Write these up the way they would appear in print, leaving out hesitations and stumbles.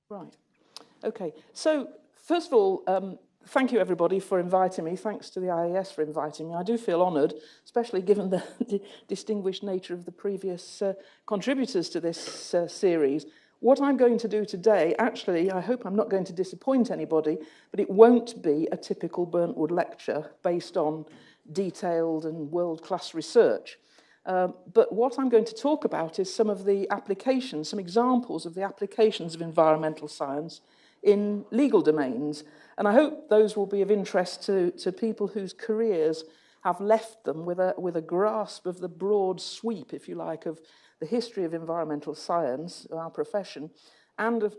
Right. Okay. So, first of all, thank you, everybody, for inviting me. Thanks to the IAS for inviting me. I do feel honoured, especially given the distinguished nature of the previous contributors to this series. What I'm going to do today, actually, I hope I'm not going to disappoint anybody, but it won't be a typical Burntwood lecture based on detailed and world-class research. But what I'm going to talk about is some of the applications, some examples of the applications of environmental science in legal domains. And I hope those will be of interest to people whose careers have left them with a grasp of the broad sweep, if you like, of the history of environmental science, our profession, and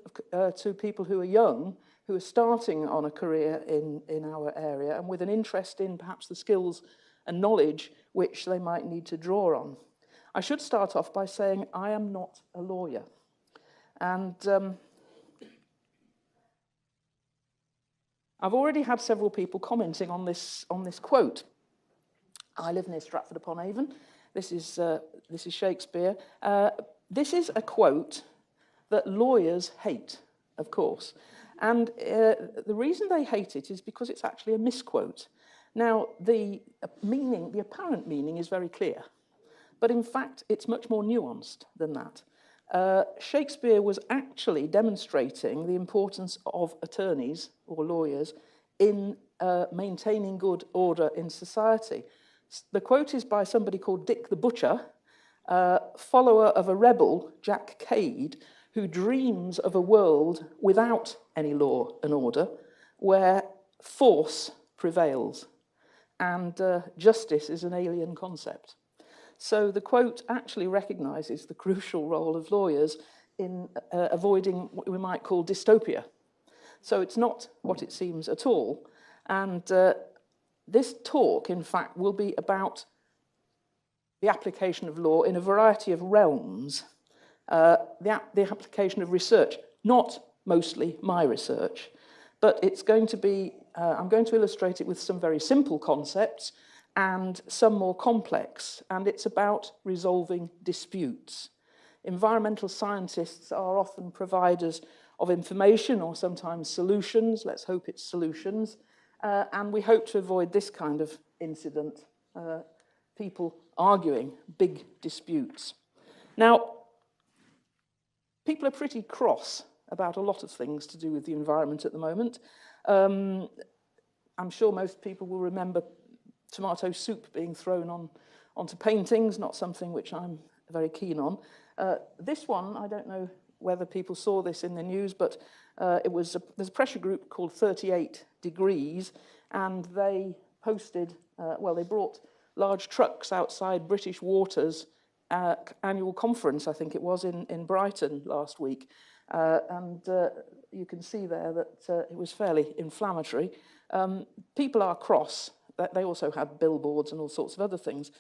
to people who are young, who are starting on a career in our area, and with an interest in perhaps the skills and knowledge which they might need to draw on. I should start off by saying I am not a lawyer. And I've already had several people commenting on this quote. I live near Stratford-upon-Avon. This is Shakespeare. This is a quote that lawyers hate, of course. And the reason they hate it is because it's actually a misquote. Now, the apparent meaning is very clear. But in fact, it's much more nuanced than that. Shakespeare was actually demonstrating the importance of attorneys or lawyers in maintaining good order in society. The quote is by somebody called Dick the Butcher, follower of a rebel, Jack Cade, who dreams of a world without any law and order, where force prevails and justice is an alien concept. So the quote actually recognises the crucial role of lawyers in avoiding what we might call dystopia. So it's not what it seems at all. And this talk, in fact, will be about the application of law in a variety of realms, the application of research, not mostly my research, but it's going to be, I'm going to illustrate it with some very simple concepts and some more complex, and it's about resolving disputes. Environmental scientists are often providers of information or sometimes solutions. Let's hope it's solutions. And we hope to avoid this kind of incident, people arguing big disputes. Now, people are pretty cross about a lot of things to do with the environment at the moment. I'm sure most people will remember tomato soup being thrown onto paintings, not something which I'm very keen on. This one, I don't know whether people saw this in the news, but there's a pressure group called 38 Degrees, and they posted, they brought large trucks outside British Water's annual conference, I think it was, in Brighton last week. And you can see there that it was fairly inflammatory. People are cross. They also had billboards and all sorts of other things.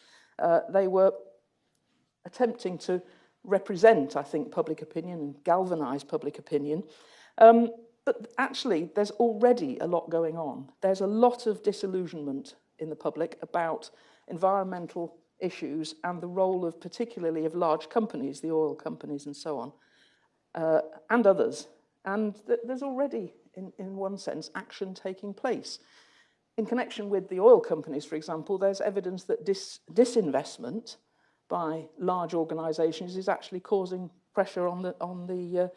They were attempting to represent, I think, public opinion and galvanise public opinion. But actually, there's already a lot going on. There's a lot of disillusionment in the public about environmental issues and the role particularly of large companies, the oil companies and so on, and others. And there's already, in one sense, action taking place. In connection with the oil companies, for example, there's evidence that disinvestment by large organisations is actually causing pressure on the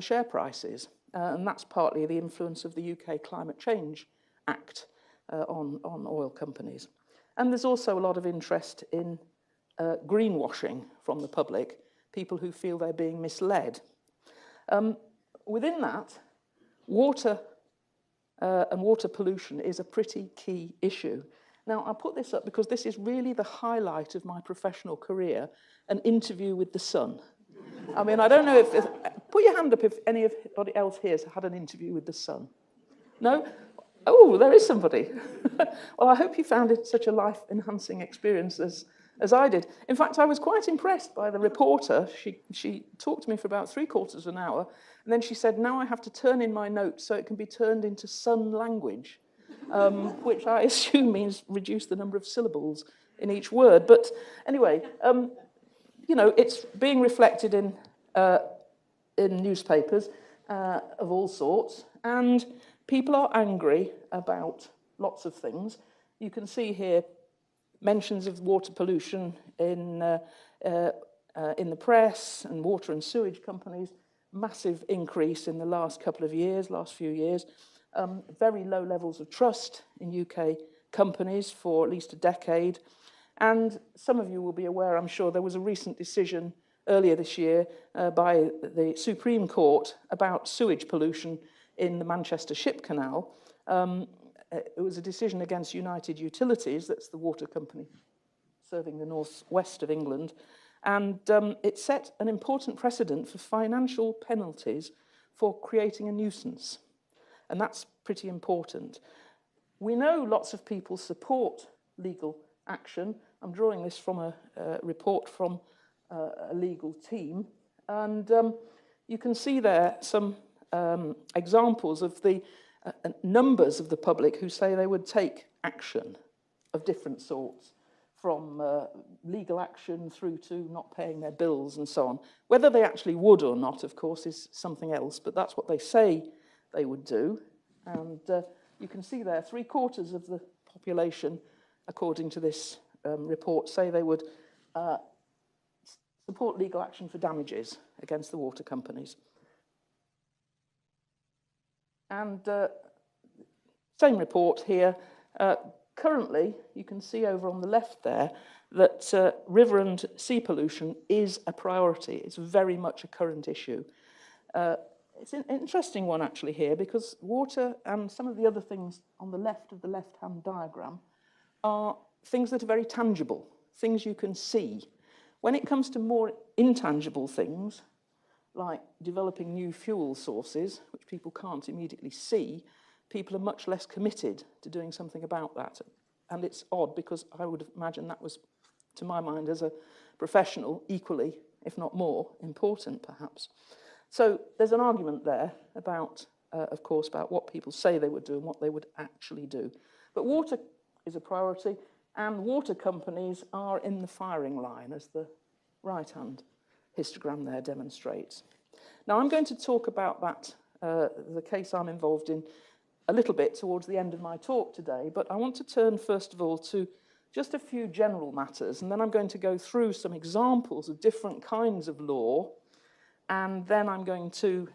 share prices. And that's partly the influence of the UK Climate Change Act on oil companies. And there's also a lot of interest in greenwashing from the public, people who feel they're being misled. Within that, water and water pollution is a pretty key issue. Now, I put this up because this is really the highlight of my professional career, an interview with the Sun. I mean, I don't know if... Put your hand up if anybody else here has had an interview with the Sun. No? Oh, there is somebody. Well, I hope you found it such a life-enhancing experience as I did. In fact, I was quite impressed by the reporter. She talked to me for about 3/4 of an hour, and then she said, now I have to turn in my notes so it can be turned into Sun language, which I assume means reduce the number of syllables in each word. But anyway, you know, it's being reflected in newspapers. of all sorts, and people are angry about lots of things. You can see here mentions of water pollution in the press, and water and sewage companies, massive increase in the last few years, very low levels of trust in UK companies for at least a decade. And some of you will be aware, I'm sure, there was a recent decision earlier this year by the Supreme Court about sewage pollution in the Manchester Ship Canal. It was a decision against United Utilities, that's the water company serving the northwest of England, and it set an important precedent for financial penalties for creating a nuisance, and that's pretty important. We know lots of people support legal action. I'm drawing this from a report from a legal team, and you can see there some examples of the numbers of the public who say they would take action of different sorts, from legal action through to not paying their bills and so on. Whether they actually would or not, of course, is something else, but that's what they say they would do. And you can see there 3/4 of the population, according to this report, say they would support legal action for damages against the water companies. And same report here. Currently, you can see over on the left there that river and sea pollution is a priority. It's very much a current issue. It's an interesting one actually here, because water and some of the other things on the left of the left-hand diagram are things that are very tangible, things you can see. When it comes to more intangible things, like developing new fuel sources, which people can't immediately see, people are much less committed to doing something about that. And it's odd, because I would imagine that was, to my mind, as a professional, equally, if not more, important, perhaps. So there's an argument there about, of course, about what people say they would do and what they would actually do. But water is a priority, and water companies are in the firing line, as the right-hand histogram there demonstrates. Now, I'm going to talk about that, the case I'm involved in, a little bit towards the end of my talk today, but I want to turn first of all to just a few general matters, and then I'm going to go through some examples of different kinds of law, and then I'm going to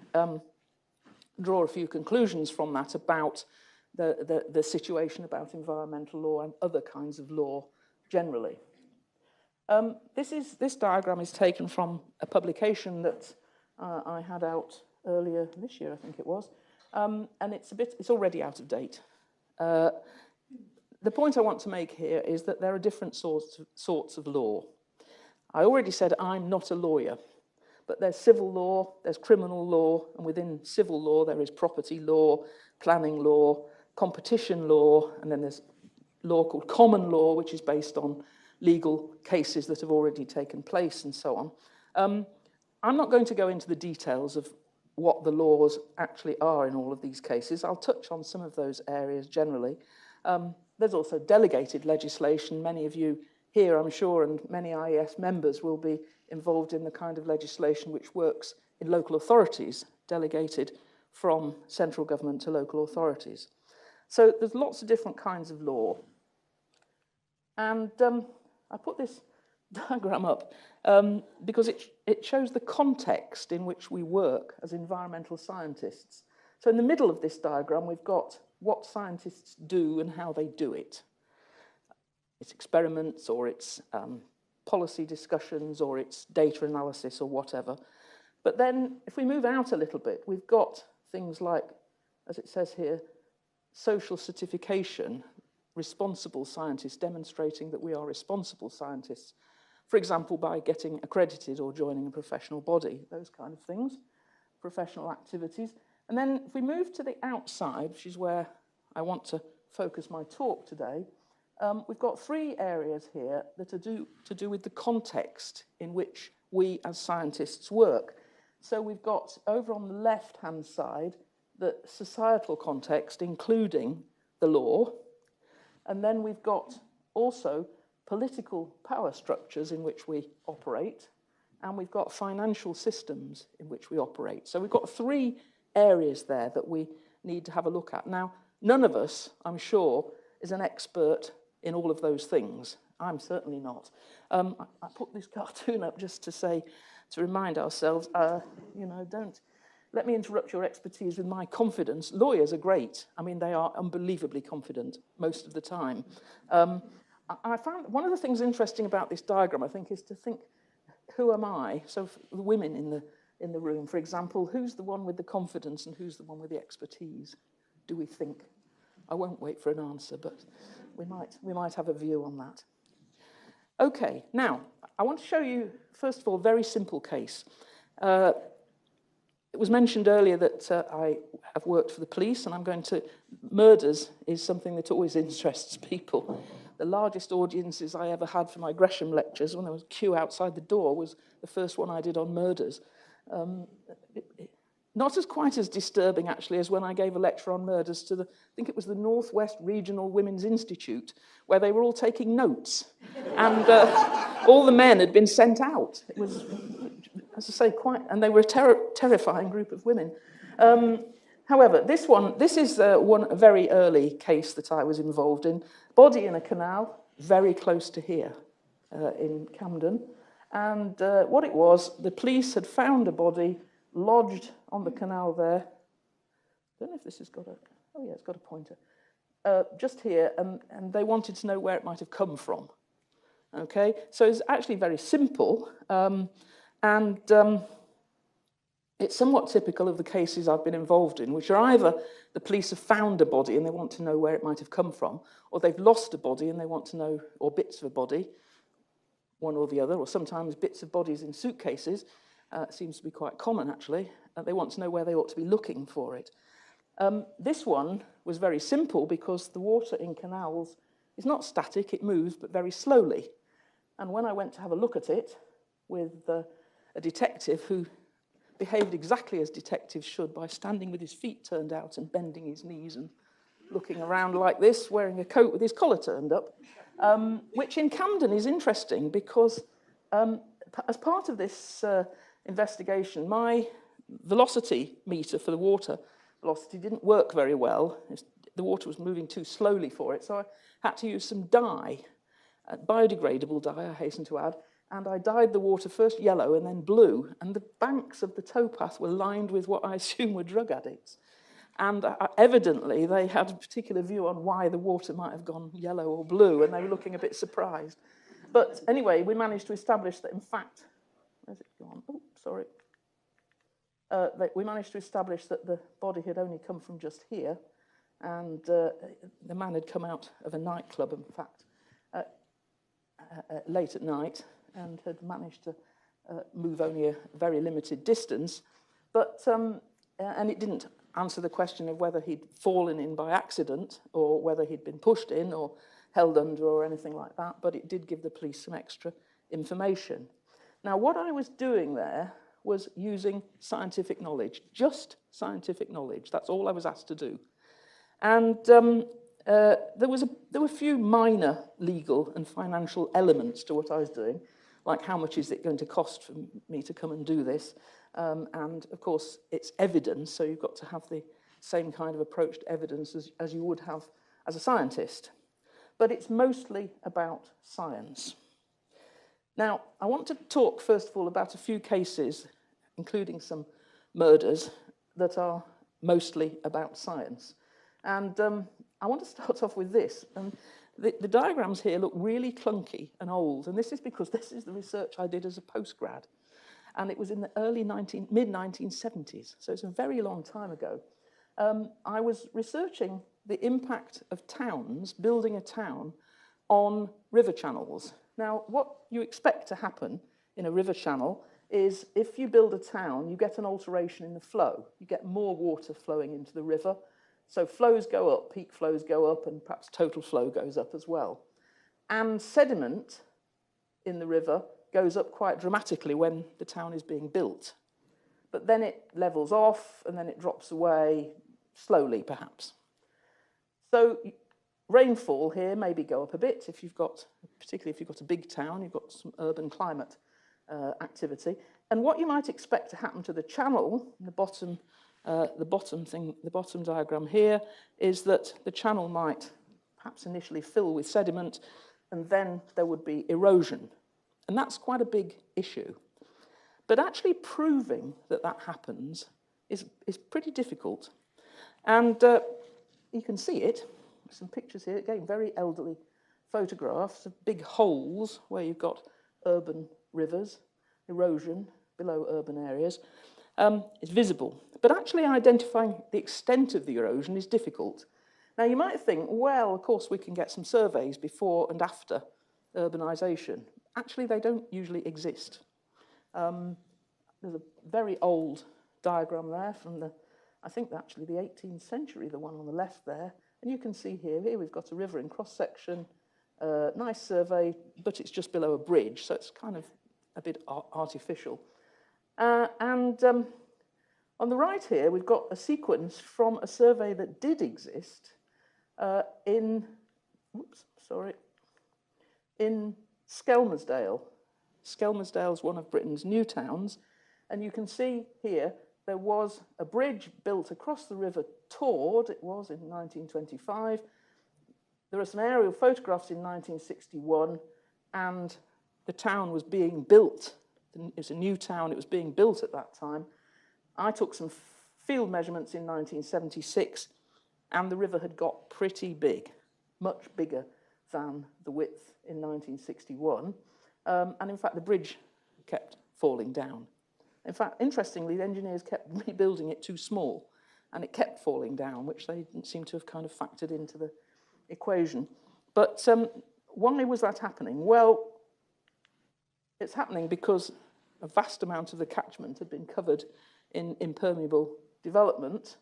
draw a few conclusions from that about the situation about environmental law and other kinds of law generally. This diagram is taken from a publication that I had out earlier this year, I think it was, and it's already out of date. The point I want to make here is that there are different sorts of law. I already said I'm not a lawyer, but there's civil law, there's criminal law, and within civil law there is property law, planning law, competition law, and then there's law called common law, which is based on legal cases that have already taken place and so on. I'm not going to go into the details of what the laws actually are in all of these cases. I'll touch on some of those areas generally. There's also delegated legislation. Many of you here, I'm sure, and many IES members will be involved in the kind of legislation which works in local authorities, delegated from central government to local authorities. So there's lots of different kinds of law. And I put this diagram up because it shows the context in which we work as environmental scientists. So in the middle of this diagram, we've got what scientists do and how they do it. It's experiments, or it's policy discussions, or it's data analysis, or whatever. But then if we move out a little bit, we've got things like, as it says here, social certification, responsible scientists, demonstrating that we are responsible scientists. For example, by getting accredited or joining a professional body, those kind of things, professional activities. And then if we move to the outside, which is where I want to focus my talk today, we've got three areas here that are to do with the context in which we as scientists work. So we've got over on the left-hand side the societal context, including the law. And then we've got also political power structures in which we operate, and we've got financial systems in which we operate. So we've got three areas there that we need to have a look at. Now, none of us, I'm sure, is an expert in all of those things. I'm certainly not. I put this cartoon up just to say, to remind ourselves, you know, don't let me interrupt your expertise with my confidence. Lawyers are great. I mean, they are unbelievably confident most of the time. I found one of the things interesting about this diagram, I think, is to think, who am I? So the women in the room, for example, who's the one with the confidence and who's the one with the expertise, do we think? I won't wait for an answer, but we might have a view on that. Okay, now, I want to show you, first of all, a very simple case. It was mentioned earlier that I have worked for the police, and I'm going to... Murders is something that always interests people. The largest audiences I ever had for my Gresham lectures, when there was a queue outside the door, was the first one I did on murders. Not as quite as disturbing, actually, as when I gave a lecture on murders to I think it was the Northwest Regional Women's Institute, where they were all taking notes. And all the men had been sent out. It was, as I say, and they were a terrifying group of women. However, this is a very early case that I was involved in. Body in a canal, very close to here, in Camden. And what it was, the police had found a body lodged on the canal there. I don't know if this has got oh yeah, it's got a pointer. Just here, and they wanted to know where it might have come from. Okay, so it's actually very simple, and it's somewhat typical of the cases I've been involved in, which are either the police have found a body and they want to know where it might have come from, or they've lost a body and they want to know, or bits of a body, one or the other, or sometimes bits of bodies in suitcases. Seems to be quite common, actually. They want to know where they ought to be looking for it. This one was very simple because the water in canals is not static, it moves, but very slowly. And when I went to have a look at it with a detective who behaved exactly as detectives should by standing with his feet turned out and bending his knees and looking around like this, wearing a coat with his collar turned up, which in Camden is interesting because as part of this investigation, my velocity meter for the water velocity didn't work very well. The water was moving too slowly for it, so I had to use some dye, biodegradable dye, I hasten to add, and I dyed the water first yellow and then blue, and the banks of the towpath were lined with what I assume were drug addicts. And evidently, they had a particular view on why the water might have gone yellow or blue, and they were looking a bit surprised. But anyway, we managed to establish that, in fact, where's it gone? Oh, sorry. We managed to establish that the body had only come from just here, and the man had come out of a nightclub, in fact, late at night, and had managed to move only a very limited distance. But and it didn't answer the question of whether he'd fallen in by accident or whether he'd been pushed in or held under or anything like that, but it did give the police some extra information. Now, what I was doing there was using scientific knowledge, just scientific knowledge. That's all I was asked to do. And there were a few minor legal and financial elements to what I was doing, like how much is it going to cost for me to come and do this? And, of course, it's evidence, so you've got to have the same kind of approach to evidence as you would have as a scientist. But it's mostly about science. Now, I want to talk, first of all, about a few cases, including some murders, that are mostly about science. And I want to start off with this. And the diagrams here look really clunky and old, and this is because this is the research I did as a postgrad. And it was in the mid-1970s, so it's a very long time ago. I was researching the impact of towns, building a town, on river channels. Now, what you expect to happen in a river channel is if you build a town, you get an alteration in the flow. You get more water flowing into the river. So flows go up, peak flows go up, and perhaps total flow goes up as well. And sediment in the river goes up quite dramatically when the town is being built. But then it levels off, and then it drops away slowly, perhaps. So rainfall here maybe go up a bit if you've got, particularly if you've got a big town, you've got some urban climate activity. And what you might expect to happen to the channel in the bottom The bottom diagram here is that the channel might perhaps initially fill with sediment, and then there would be erosion. And that's quite a big issue. But actually proving that that happens is pretty difficult. And you can see it, some pictures here, again, very elderly photographs of big holes where you've got urban rivers, erosion below urban areas. It's visible. But actually identifying the extent of the erosion is difficult. Now, you might think, well, of course, we can get some surveys before and after urbanisation. Actually, they don't usually exist. There's a very old diagram there from I think actually the 18th century, the one on the left there. And you can see here we've got a river in cross-section, nice survey, but it's just below a bridge, so it's kind of a bit artificial. On the right here, we've got a sequence from a survey that did exist in Skelmersdale. Skelmersdale is one of Britain's new towns, and you can see here there was a bridge built across the River Tord. It was in 1925. There are some aerial photographs in 1961, and the town was being built. It's a new town. It was being built at that time. I took some field measurements in 1976, and the river had got pretty big, much bigger than the width in 1961. And in fact, the bridge kept falling down. In fact, interestingly, the engineers kept rebuilding it too small, and it kept falling down, which they didn't seem to have kind of factored into the equation. But why was that happening? Well, it's happening because a vast amount of the catchment had been covered in impermeable development,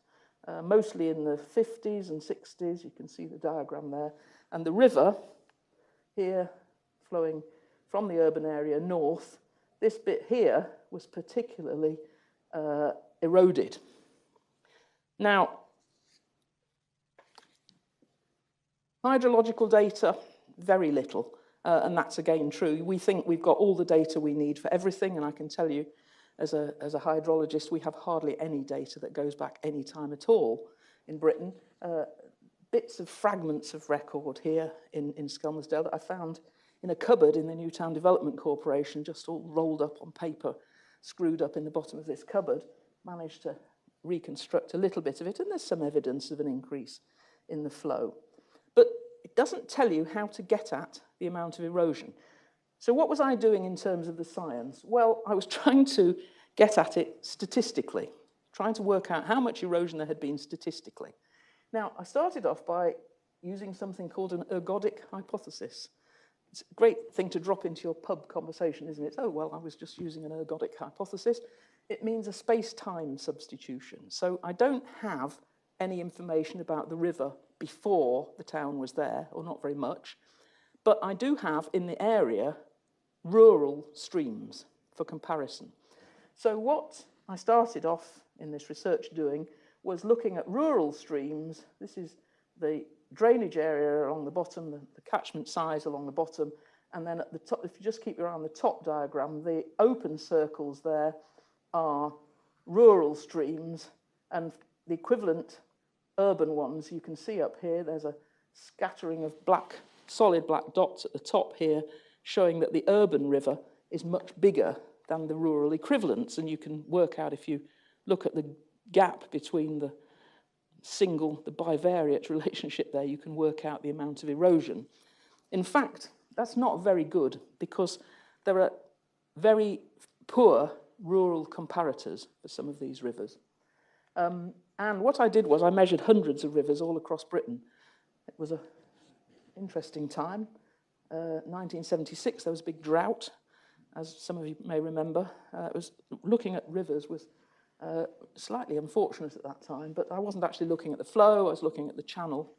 mostly in the 50s and 60s. You can see the diagram there. And the river here flowing from the urban area north, this bit here was particularly eroded. Now, hydrological data, very little, and that's again true. We think we've got all the data we need for everything, and I can tell you, as a hydrologist, we have hardly any data that goes back any time at all in Britain. Bits of fragments of record here in Skelmersdale that I found in a cupboard in the Newtown Development Corporation, just all rolled up on paper, screwed up in the bottom of this cupboard. Managed to reconstruct a little bit of it, and there's some evidence of an increase in the flow. But it doesn't tell you how to get at the amount of erosion. So what was I doing in terms of the science? Well, I was trying to get at it statistically, trying to work out how much erosion there had been statistically. Now, I started off by using something called an ergodic hypothesis. It's a great thing to drop into your pub conversation, isn't it? Oh, well, I was just using an ergodic hypothesis. It means a space-time substitution. So I don't have any information about the river before the town was there, or not very much. But I do have, in the area, rural streams for comparison. So what I started off in this research doing was looking at rural streams. This is the drainage area along the bottom, the catchment size along the bottom, and then at the top, if you just keep your eye on the top diagram, the open circles there are rural streams, and the equivalent urban ones you can see up here. There's a scattering of solid black dots at the top here, showing that the urban river is much bigger than the rural equivalents, and you can work out, if you look at the gap between the bivariate relationship there, you can work out the amount of erosion. In fact, that's not very good, because there are very poor rural comparators for some of these rivers. And what I did was I measured hundreds of rivers all across Britain. It was an interesting time. 1976, there was a big drought, as some of you may remember. Looking at rivers was slightly unfortunate at that time, but I wasn't actually looking at the flow, I was looking at the channel.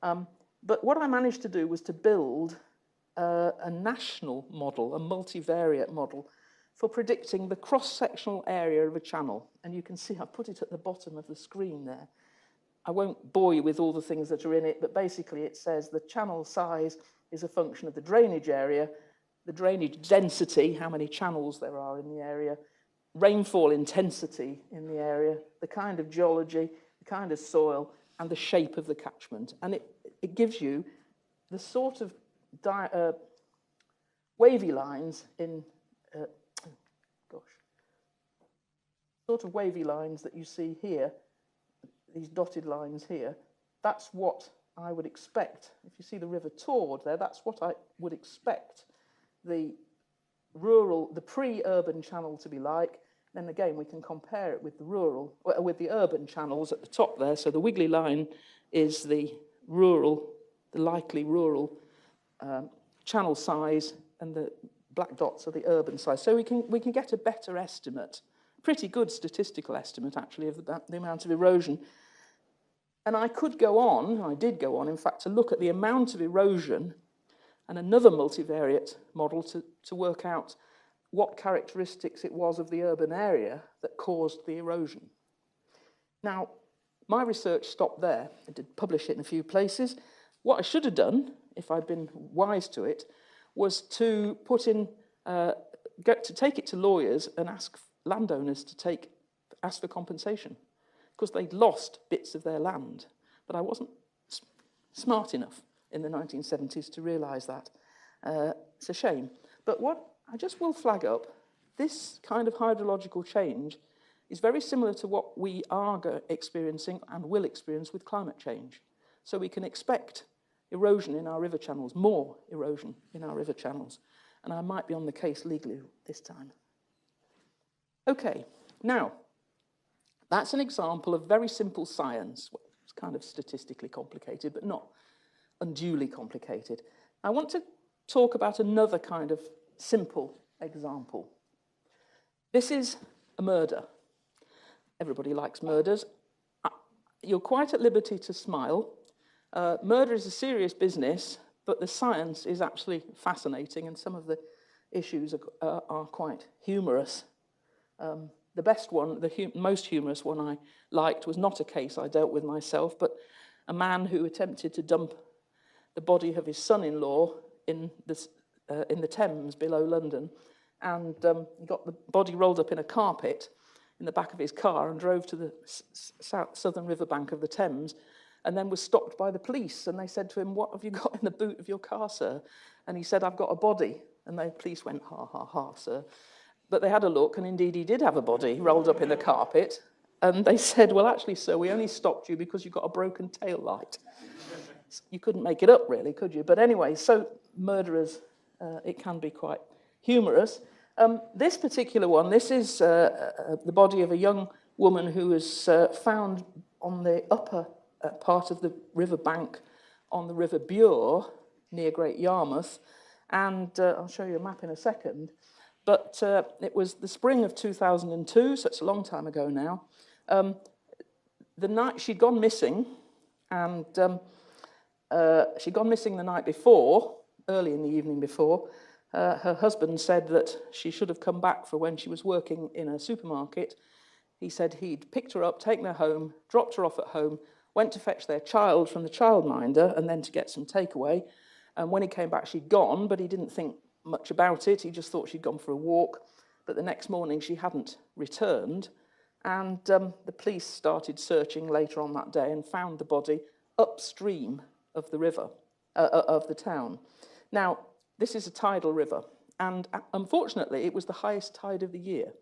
But what I managed to do was to build a national model, a multivariate model, for predicting the cross-sectional area of a channel. And you can see I've put it at the bottom of the screen there. I won't bore you with all the things that are in it, but basically it says the channel size is a function of the drainage area, the drainage density, how many channels there are in the area, rainfall intensity in the area, the kind of geology, the kind of soil, and the shape of the catchment. And it gives you the sort of wavy lines in, sort of wavy lines that you see here, these dotted lines here. That's what I would expect. If you see the River Tord there, that's what I would expect the pre-urban channel to be like. Then again, we can compare it with the urban channels at the top there. So the wiggly line is the likely rural channel size, and the black dots are the urban size. So we can get a better estimate, pretty good statistical estimate actually, of the amount of erosion. And I could go on, I did go on, in fact, to look at the amount of erosion and another multivariate model to work out what characteristics it was of the urban area that caused the erosion. Now, my research stopped there. I did publish it in a few places. What I should have done, if I'd been wise to it, was to put in, to take it to lawyers and ask landowners to ask for compensation, because they'd lost bits of their land. But I wasn't smart enough in the 1970s to realise that. It's a shame. But what I just will flag up, this kind of hydrological change is very similar to what we are experiencing and will experience with climate change. So we can expect erosion in our river channels, more erosion in our river channels. And I might be on the case legally this time. Okay, now, that's an example of very simple science. Well, it's kind of statistically complicated, but not unduly complicated. I want to talk about another kind of simple example. This is a murder. Everybody likes murders. You're quite at liberty to smile. Murder is a serious business, but the science is actually fascinating, and some of the issues are quite humorous. The best one, the most humorous one I liked, was not a case I dealt with myself, but a man who attempted to dump the body of his son-in-law in the Thames below London, and he got the body rolled up in a carpet in the back of his car and drove to the southern riverbank of the Thames, and then was stopped by the police, and they said to him, "What have you got in the boot of your car, sir?" And he said, "I've got a body." And the police went, "Ha, ha, ha, sir." But they had a look, and indeed he did have a body rolled up in the carpet. And they said, "Well, actually, sir, we only stopped you because you got a broken tail light." You couldn't make it up, really, could you? But anyway, so murderers, it can be quite humorous. This particular one, this is the body of a young woman who was found on the upper part of the river bank on the River Bure near Great Yarmouth. And I'll show you a map in a second. But it was the spring of 2002, so it's a long time ago now. The night she'd gone missing, and she'd gone missing the night before, early in the evening before. Her husband said that she should have come back for when she was working in a supermarket. He said he'd picked her up, taken her home, dropped her off at home, went to fetch their child from the childminder, and then to get some takeaway. And when he came back, she'd gone, but he didn't think much about it. He just thought she'd gone for a walk. But the next morning, she hadn't returned. And the police started searching later on that day and found the body upstream of the river, of the town. Now, this is a tidal river, and unfortunately, it was the highest tide of the year,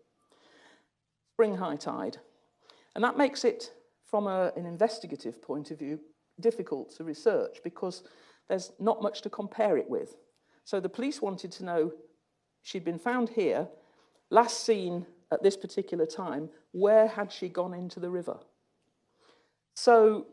spring high tide. And that makes it, from an investigative point of view, difficult to research because there's not much to compare it with. So the police wanted to know, she'd been found here, last seen at this particular time, where had she gone into the river? So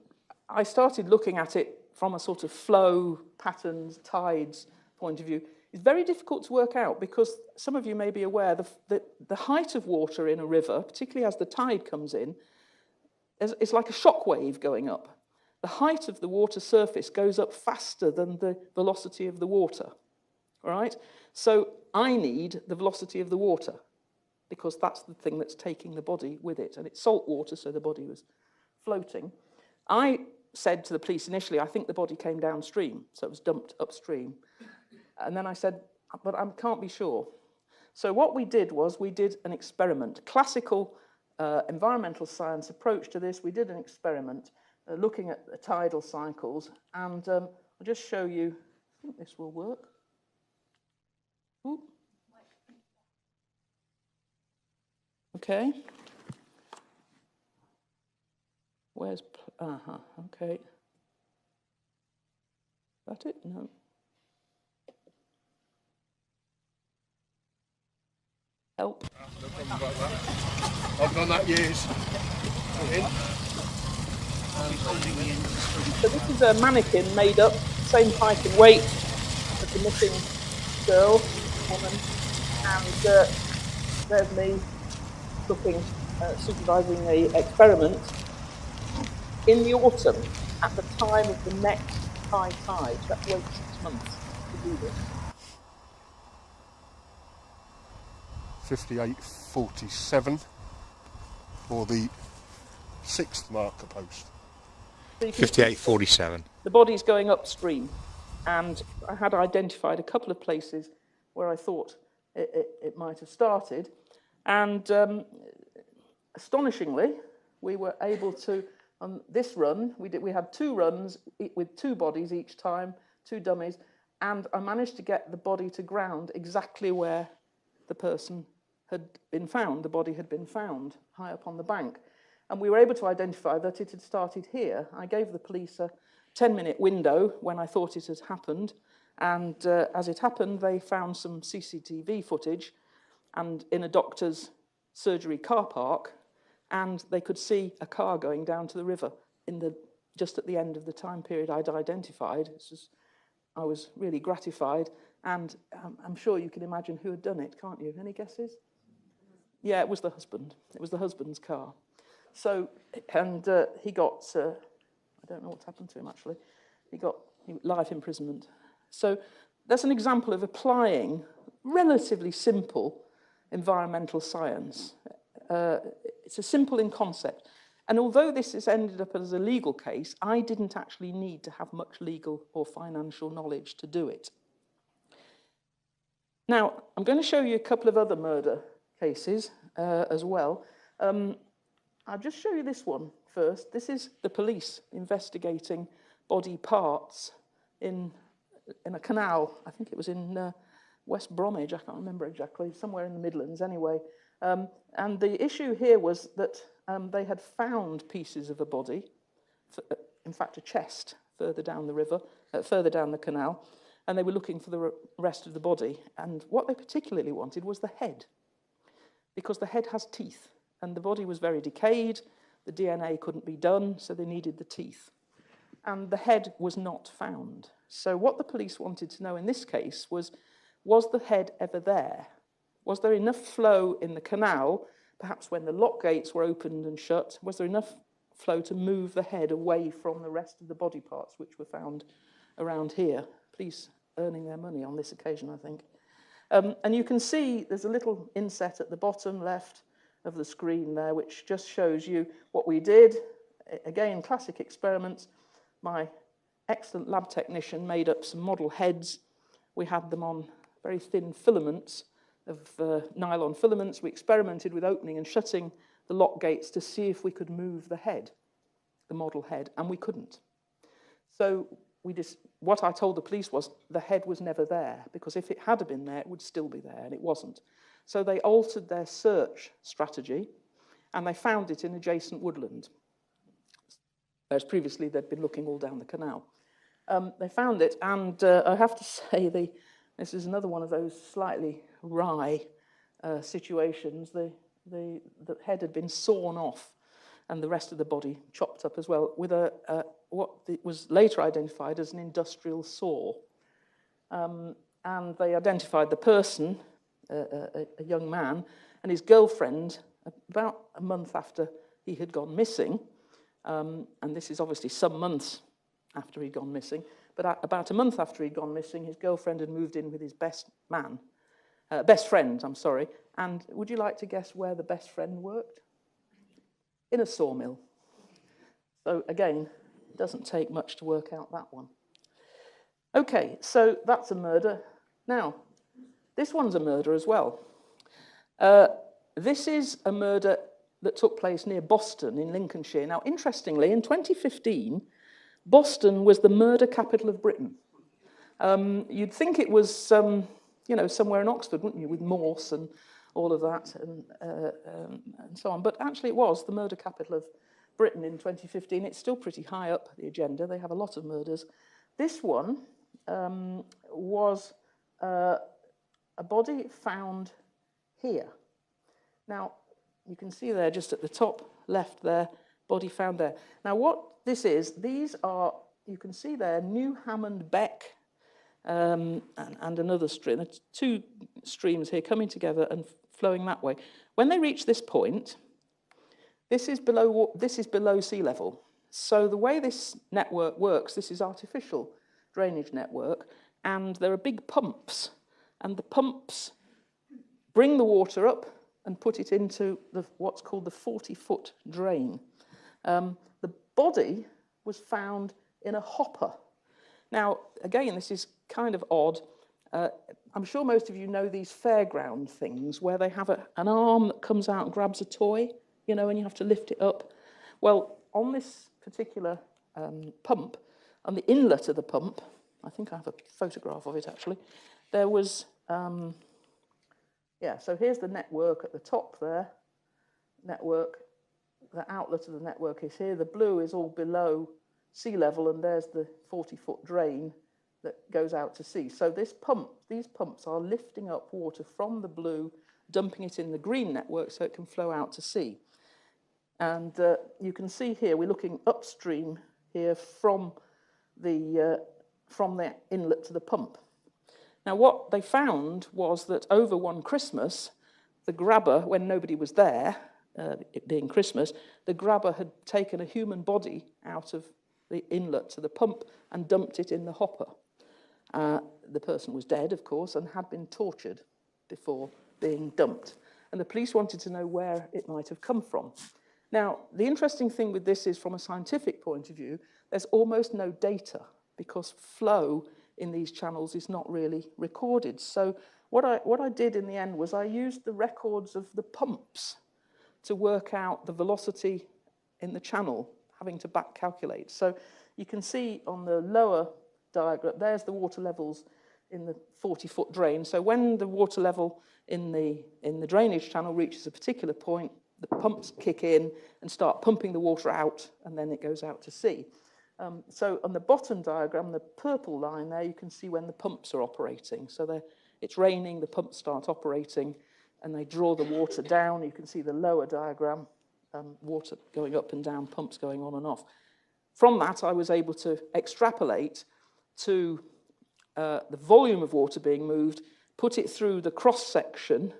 I started looking at it from a sort of flow, patterns, tides point of view. It's very difficult to work out because some of you may be aware the height of water in a river, particularly as the tide comes in, is like a shock wave going up. The height of the water surface goes up faster than the velocity of the water. All right? So I need the velocity of the water because that's the thing that's taking the body with it. And it's salt water, so the body was floating. I said to the police initially, I think the body came downstream, so it was dumped upstream. And then I said, but I can't be sure. So what we did was we did an experiment. Classical environmental science approach to this, we did an experiment looking at the tidal cycles, and I'll just show you, I think this will work. Ooh. Okay. Where's, okay. Is that it? No. Help. I've done that years. So this is a mannequin made up, same height and weight as the missing girl, woman, and there's me looking, supervising the experiment in the autumn at the time of the next high tide. That's wait 6 months to do this. 58.47 for the 6th marker post. So 58.47. The body's going upstream, and I had identified a couple of places where I thought it might have started, and astonishingly, we were able to, on this run, we had 2 runs with 2 bodies each time, 2 dummies, and I managed to get the body to ground exactly where the person had been found, the body had been found, high up on the bank. And we were able to identify that it had started here. I gave the police a 10-minute window when I thought it had happened, and as it happened, they found some CCTV footage and in a doctor's surgery car park, and they could see a car going down to the river just at the end of the time period I'd identified. I was really gratified, and I'm sure you can imagine who had done it, can't you? Any guesses? Yeah, it was the husband. It was the husband's car. So, and he got, I don't know what's happened to him actually, he got life imprisonment. So that's an example of applying relatively simple environmental science. It's a simple in concept. And although this has ended up as a legal case, I didn't actually need to have much legal or financial knowledge to do it. Now, I'm going to show you a couple of other murder cases as well. I'll just show you this one first. This is the police investigating body parts in a canal. I think it was in West Bromwich, I can't remember exactly, somewhere in the Midlands anyway. And the issue here was that they had found pieces of a body, in fact a chest further down the river, further down the canal, and they were looking for the rest of the body. And what they particularly wanted was the head, because the head has teeth, and the body was very decayed, the DNA couldn't be done, so they needed the teeth. And the head was not found. So what the police wanted to know in this case was the head ever there? Was there enough flow in the canal, perhaps when the lock gates were opened and shut, was there enough flow to move the head away from the rest of the body parts which were found around here? Police earning their money on this occasion, I think. And you can see there's a little inset at the bottom left of the screen there, which just shows you what we did. Again, classic experiments. My excellent lab technician made up some model heads. We had them on very thin filaments of nylon filaments. We experimented with opening and shutting the lock gates to see if we could move the head, the model head, and we couldn't. So what I told the police was the head was never there, because if it had been there, it would still be there, and it wasn't. So they altered their search strategy, and they found it in adjacent woodland, whereas previously they'd been looking all down the canal. They found it, and I have to say this is another one of those slightly wry situations. The head had been sawn off, and the rest of the body chopped up as well, with what was later identified as an industrial saw. And they identified the person, a young man, and his girlfriend about a month after he had gone missing. And this is obviously some months after he'd gone missing. But about a month after he'd gone missing, his girlfriend had moved in with his best friend. And would you like to guess where the best friend worked? In a sawmill. So again, it doesn't take much to work out that one. Okay, so that's a murder. Now, this one's a murder as well. This is a murder that took place near Boston in Lincolnshire. Now, interestingly, in 2015, Boston was the murder capital of Britain. You'd think it was, somewhere in Oxford, wouldn't you, with Morse and all of that and so on. But actually, it was the murder capital of Britain in 2015. It's still pretty high up the agenda. They have a lot of murders. This one was a body found here. Now, you can see there, just at the top left there, body found there. Now, what this is, these are, you can see there, New Hammond Beck and another stream. There's two streams here coming together and flowing that way. When they reach this point, this is below sea level. So the way this network works, this is artificial drainage network, and there are big pumps, and the pumps bring the water up and put it into what's called the 40-foot drain. The body was found in a hopper. Now, again, this is kind of odd. I'm sure most of you know these fairground things where they have an arm that comes out and grabs a toy, and you have to lift it up. Well, on this particular pump, on the inlet of the pump, I think I have a photograph of it actually, there was, so here's the network at the top there, the outlet of the network is here, the blue is all below sea level, and there's the 40-foot drain that goes out to sea. So these pumps are lifting up water from the blue, dumping it in the green network so it can flow out to sea. And you can see here, we're looking upstream here from the inlet to the pump. Now, what they found was that over one Christmas, the grabber, when nobody was there, it being Christmas, the grabber had taken a human body out of the inlet to the pump and dumped it in the hopper. The person was dead, of course, and had been tortured before being dumped. And the police wanted to know where it might have come from. Now, the interesting thing with this is, from a scientific point of view, there's almost no data because flow in these channels is not really recorded. So what I did in the end was I used the records of the pumps to work out the velocity in the channel, having to back calculate. So you can see on the lower diagram, there's the water levels in the 40-foot drain. So when the water level in the drainage channel reaches a particular point, the pumps kick in and start pumping the water out, and then it goes out to sea. So on the bottom diagram, the purple line there, you can see when the pumps are operating. So it's raining, the pumps start operating, and they draw the water down. You can see the lower diagram, water going up and down, pumps going on and off. From that, I was able to extrapolate to the volume of water being moved, put it through the cross-section,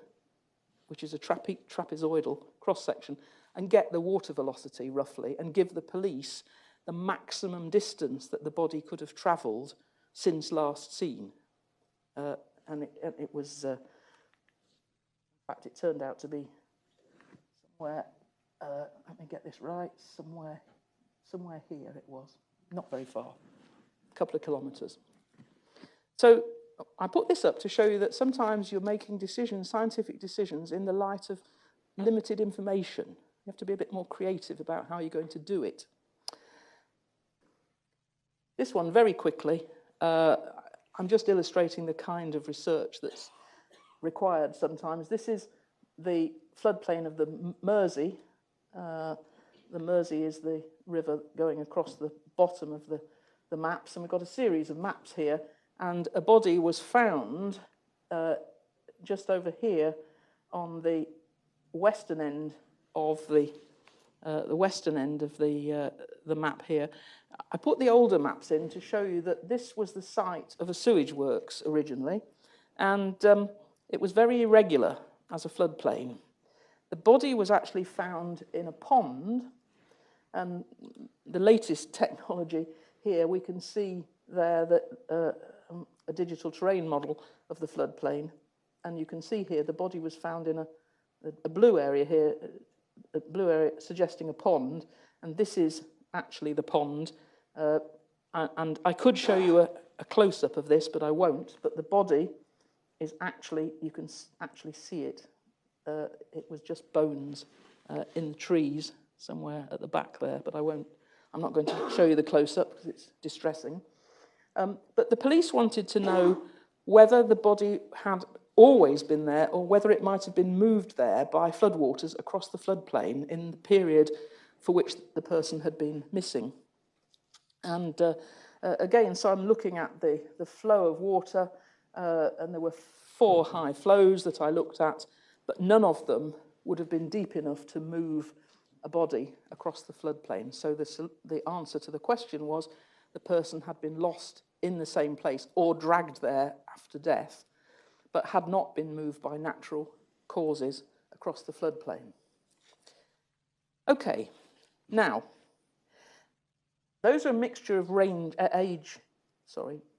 which is a trapezoidal cross-section, and get the water velocity roughly, and give the police the maximum distance that the body could have travelled since last seen. And it was, in fact, it turned out to be somewhere, let me get this right, somewhere here it was, not very far, a couple of kilometres. So I put this up to show you that sometimes you're making decisions, scientific decisions, in the light of limited information. You have to be a bit more creative about how you're going to do it. This one, very quickly, I'm just illustrating the kind of research that's required sometimes. This is the floodplain of the Mersey. The Mersey is the river going across the bottom of the maps, and we've got a series of maps here, and a body was found just over here on the western end of the map here. I put the older maps in to show you that this was the site of a sewage works originally, and it was very irregular as a floodplain. The body was actually found in a pond, and the latest technology here, we can see there that a digital terrain model of the floodplain, and you can see here the body was found in a blue area here, a blue area suggesting a pond, and this is actually the pond. And I could show you a close-up of this, but I won't. But the body is actually, you can actually see it it was just bones in the trees somewhere at the back there, but I'm not going to show you the close-up because it's distressing. But the police wanted to know whether the body had always been there or whether it might have been moved there by floodwaters across the floodplain in the period for which the person had been missing. And again, so I'm looking at the flow of water, and there were 4 high flows that I looked at, but none of them would have been deep enough to move a body across the floodplain. So the answer to the question was the person had been lost in the same place or dragged there after death, but had not been moved by natural causes across the floodplain. Okay, now, those are a mixture of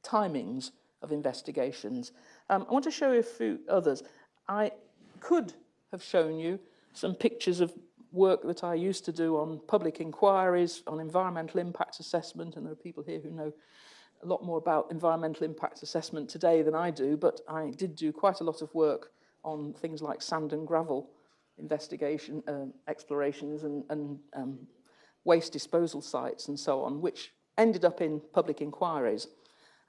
timings of investigations. I want to show you a few others. I could have shown you some pictures of work that I used to do on public inquiries, on environmental impact assessment, and there are people here who know a lot more about environmental impact assessment today than I do, but I did do quite a lot of work on things like sand and gravel investigation, explorations and waste disposal sites and so on, which ended up in public inquiries.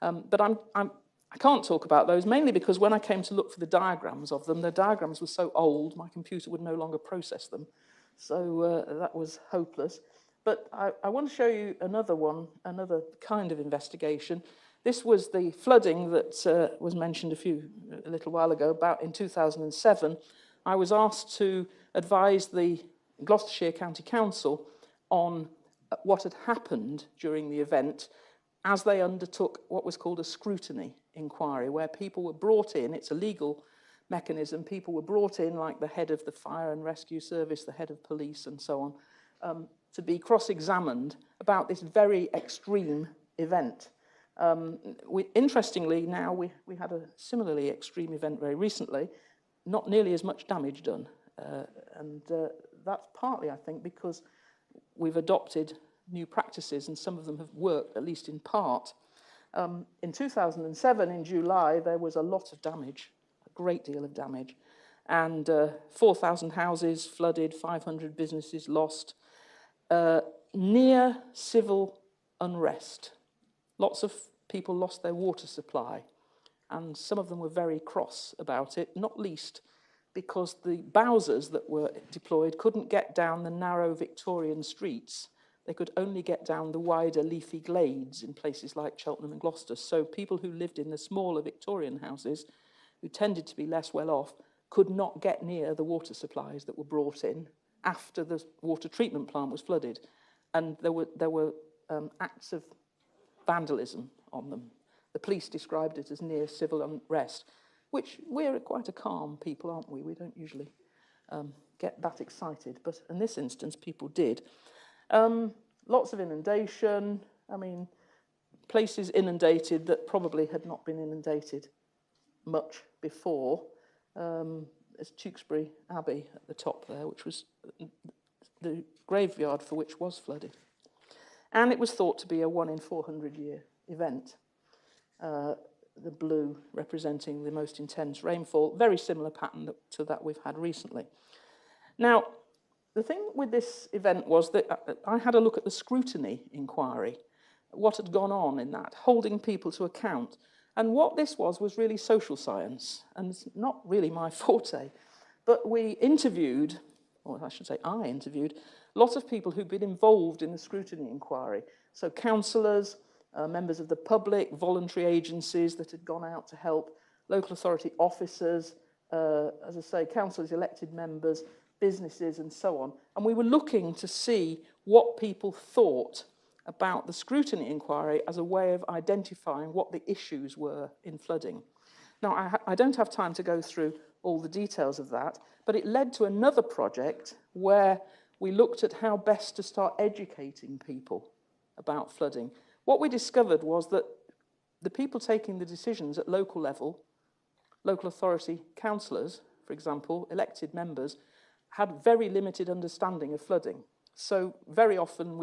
But I can't talk about those, mainly because when I came to look for the diagrams of them, the diagrams were so old, my computer would no longer process them. So that was hopeless. But I want to show you another one, another kind of investigation. This was the flooding that was mentioned a little while ago, about in 2007. I was asked to advise the Gloucestershire County Council on what had happened during the event as they undertook what was called a scrutiny inquiry, where people were brought in. It's a legal mechanism. People were brought in, like the head of the fire and rescue service, the head of police and so on, to be cross-examined about this very extreme event. Interestingly, now we had a similarly extreme event very recently, not nearly as much damage done. And that's partly, I think, because we've adopted new practices and some of them have worked, at least in part. In 2007, in July, there was a lot of damage, a great deal of damage, and 4,000 houses flooded, 500 businesses lost, near civil unrest. Lots of people lost their water supply, and some of them were very cross about it, not least because the Bowsers that were deployed couldn't get down the narrow Victorian streets. They could only get down the wider leafy glades in places like Cheltenham and Gloucester. So people who lived in the smaller Victorian houses, who tended to be less well off, could not get near the water supplies that were brought in after the water treatment plant was flooded. And there were acts of vandalism on them. The police described it as near civil unrest, which we're quite a calm people, aren't we? We don't usually get that excited, but in this instance, people did. Lots of inundation. I mean, places inundated that probably had not been inundated much before. There's Tewkesbury Abbey at the top there, which was the graveyard for which was flooded. And it was thought to be a 1 in 400 year event. The blue representing the most intense rainfall, very similar pattern to that we've had recently. Now, the thing with this event was that I had a look at the scrutiny inquiry, what had gone on in that, holding people to account. And what this was really social science, and it's not really my forte. But we interviewed, or I should say I interviewed, lots of people who'd been involved in the scrutiny inquiry. So councillors, members of the public, voluntary agencies that had gone out to help, local authority officers, as I say, councillors, elected members, businesses and so on. And we were looking to see what people thought about the scrutiny inquiry as a way of identifying what the issues were in flooding. Now, I don't have time to go through all the details of that, but it led to another project where we looked at how best to start educating people about flooding. What we discovered was that the people taking the decisions at local level, local authority councillors, for example, elected members, had very limited understanding of flooding. So very often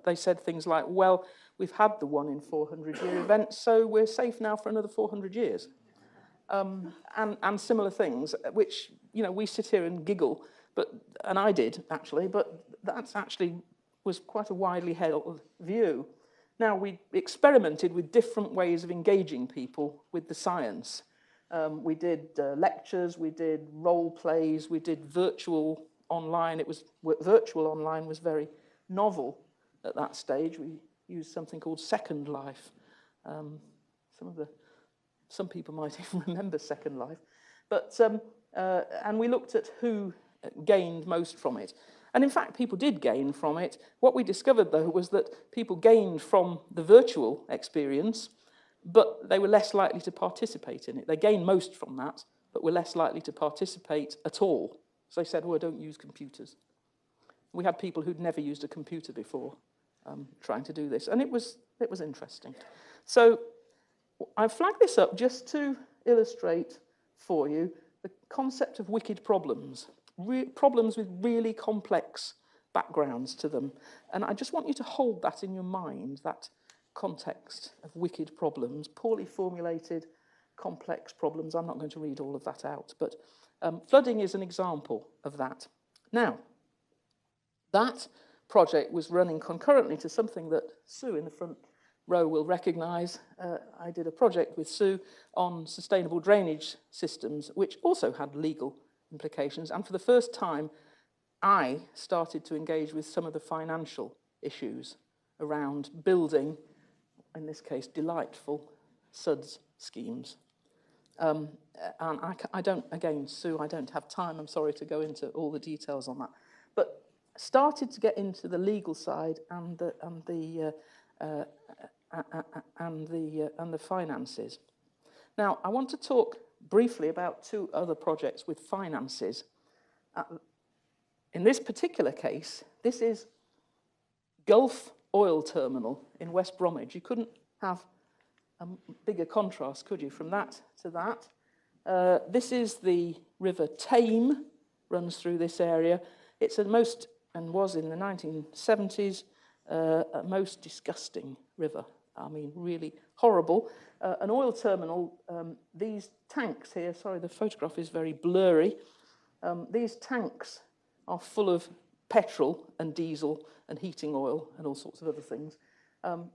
they said things like, well, we've had the 1 in 400 year event, so we're safe now for another 400 years. and similar things, which, you know, we sit here and giggle, and I did actually, but that's actually was quite a widely held view. Now, we experimented with different ways of engaging people with the science. We did lectures, we did role plays, we did virtual online. Virtual online was very novel at that stage. We used something called Second Life. Some people might even remember Second Life. But and we looked at who gained most from it. And in fact, people did gain from it. What we discovered, though, was that people gained from the virtual experience, but they were less likely to participate in it. They gained most from that, but were less likely to participate at all. So they said, oh, I don't use computers. We had people who'd never used a computer before trying to do this, and it was interesting. So I flagged this up just to illustrate for you the concept of wicked problems. Problems with really complex backgrounds to them. And I just want you to hold that in your mind, that context of wicked problems, poorly formulated, complex problems. I'm not going to read all of that out, but flooding is an example of that. Now, that project was running concurrently to something that Sue in the front row will recognise. I did a project with Sue on sustainable drainage systems, which also had legal implications. And for the first time, I started to engage with some of the financial issues around building, in this case, delightful SUDS schemes. And I don't, again, Sue, I don't have time, I'm sorry to go into all the details on that, but started to get into the legal side and the finances. Now, I want to talk briefly about two other projects with finances. In this particular case, this is Gulf Oil Terminal in West Bromwich. You couldn't have a bigger contrast, could you, from that to that? This is the River Tame, runs through this area. It's and was in the 1970s, a most disgusting river. I mean, really horrible. An oil terminal, these tanks here, sorry, the photograph is very blurry. These tanks are full of petrol and diesel and heating oil and all sorts of other things.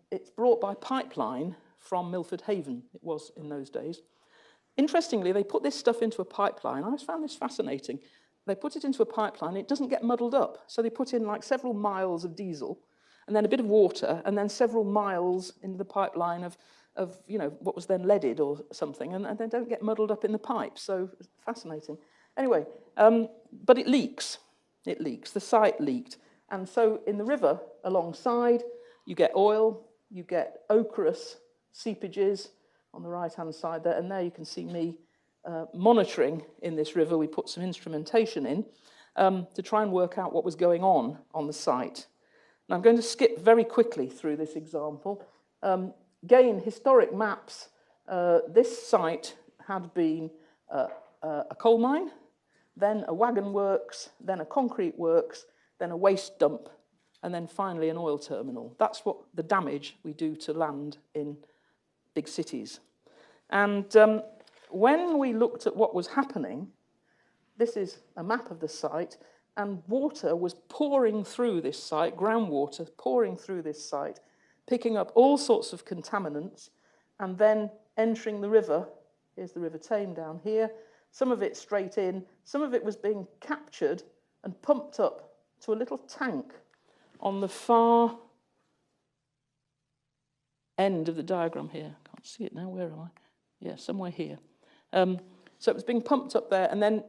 It's brought by pipeline from Milford Haven, it was in those days. Interestingly, they put this stuff into a pipeline. I always found this fascinating. They put it into a pipeline, it doesn't get muddled up. So they put in like several miles of diesel, and then a bit of water, and then several miles into the pipeline of you know, what was then leaded or something, and they don't get muddled up in the pipe. So fascinating. Anyway, but it leaks. It leaks. The site leaked. And so in the river alongside, you get oil, you get ochreous seepages on the right-hand side there, and there you can see me monitoring in this river. We put some instrumentation in to try and work out what was going on the site. Now, I'm going to skip very quickly through this example. Again, historic maps. This site had been a coal mine, then a wagon works, then a concrete works, then a waste dump, and then finally an oil terminal. That's what the damage we do to land in big cities. And when we looked at what was happening, this is a map of the site, and water was pouring through this site, groundwater pouring through this site, picking up all sorts of contaminants, and then entering the river. Here's the River Tame down here. Some of it straight in, some of it was being captured and pumped up to a little tank on the far end of the diagram here. Can't see it now, where am I? Yeah, somewhere here. So it was being pumped up there, and then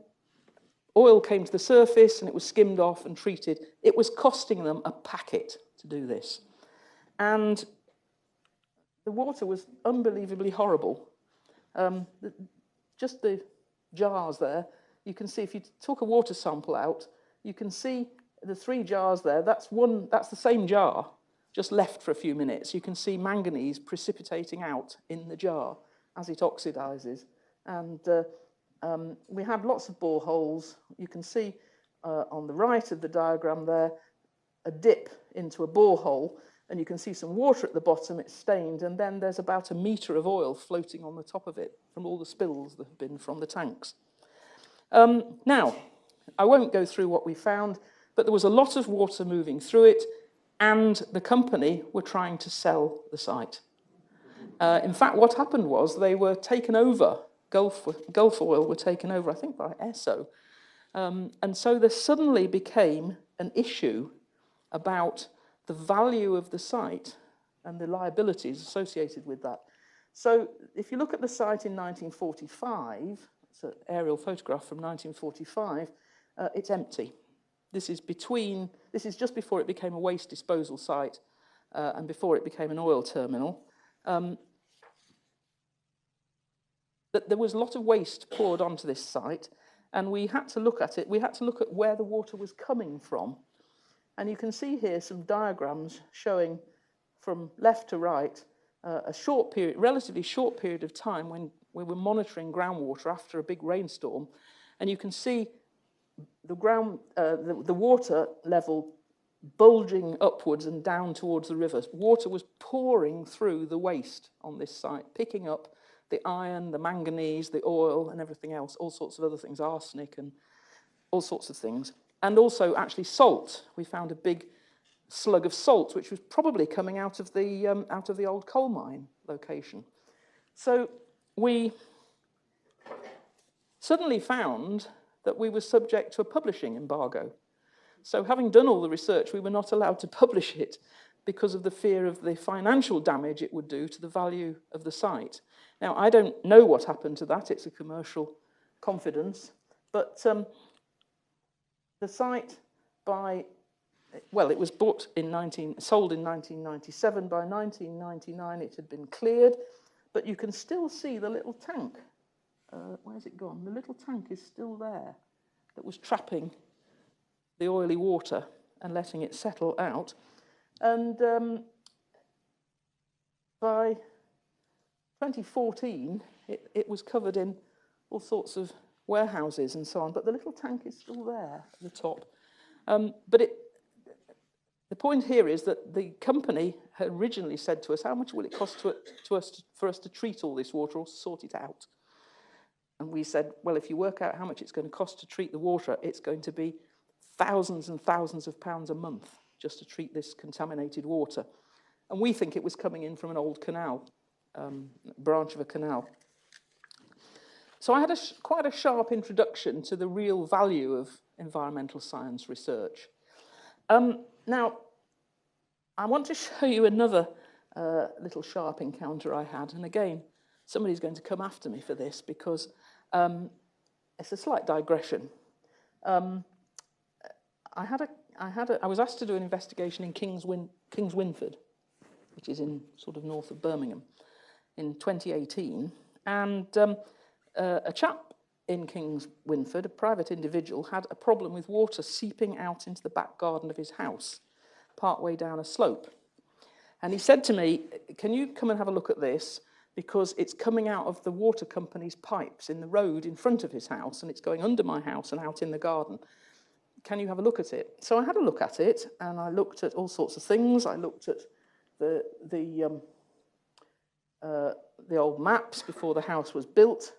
oil came to the surface and it was skimmed off and treated. It was costing them a packet to do this. And the water was unbelievably horrible. Just the jars there, you can see if you took a water sample out, you can see the 3 jars there. That's the same jar, just left for a few minutes. You can see manganese precipitating out in the jar as it oxidizes. And we had lots of boreholes. You can see on the right of the diagram there a dip into a borehole. and you can see some water at the bottom, it's stained, and then there's about a metre of oil floating on the top of it from all the spills that have been from the tanks. Now, I won't go through what we found, but there was a lot of water moving through it, and the company were trying to sell the site. In fact, what happened was they were taken over, Gulf Oil were taken over, I think, by Esso. And so there suddenly became an issue about the value of the site and the liabilities associated with that. So if you look at the site in 1945, it's an aerial photograph from 1945, it's empty. This is just before it became a waste disposal site and before it became an oil terminal. That there was a lot of waste poured onto this site, and we had to look at it. We had to look at where the water was coming from. And you can see here some diagrams showing from left to right relatively short period of time when we were monitoring groundwater after a big rainstorm. And you can see the water level bulging upwards and down towards the river. Water was pouring through the waste on this site, picking up the iron, the manganese, the oil, and everything else, all sorts of other things, arsenic and all sorts of things. And also actually salt. We found a big slug of salt, which was probably coming out of the old coal mine location. So we suddenly found that we were subject to a publishing embargo. So having done all the research, we were not allowed to publish it because of the fear of the financial damage it would do to the value of the site. Now, I don't know what happened to that. It's a commercial confidence. But the site it was sold in 1997. By 1999, it had been cleared. But you can still see the little tank. Where's it gone? The little tank is still there that was trapping the oily water and letting it settle out. And by 2014, it was covered in all sorts of warehouses and so on, but the little tank is still there at the top. But the point here is that the company had originally said to us, how much will it cost for us to treat all this water or sort it out? And we said, well, if you work out how much it's going to cost to treat the water, it's going to be thousands and thousands of pounds a month just to treat this contaminated water. And we think it was coming in from an old canal, branch of a canal. So I had quite a sharp introduction to the real value of environmental science research. Now, I want to show you another little sharp encounter I had. And again, somebody's going to come after me for this because it's a slight digression. I was asked to do an investigation in King's Winford, which is in sort of north of Birmingham, in 2018. And a chap in King's Winford, a private individual, had a problem with water seeping out into the back garden of his house, partway down a slope. And he said to me, can you come and have a look at this? Because it's coming out of the water company's pipes in the road in front of his house, and it's going under my house and out in the garden. Can you have a look at it? So I had a look at it, and I looked at all sorts of things. I looked at the old maps before the house was built,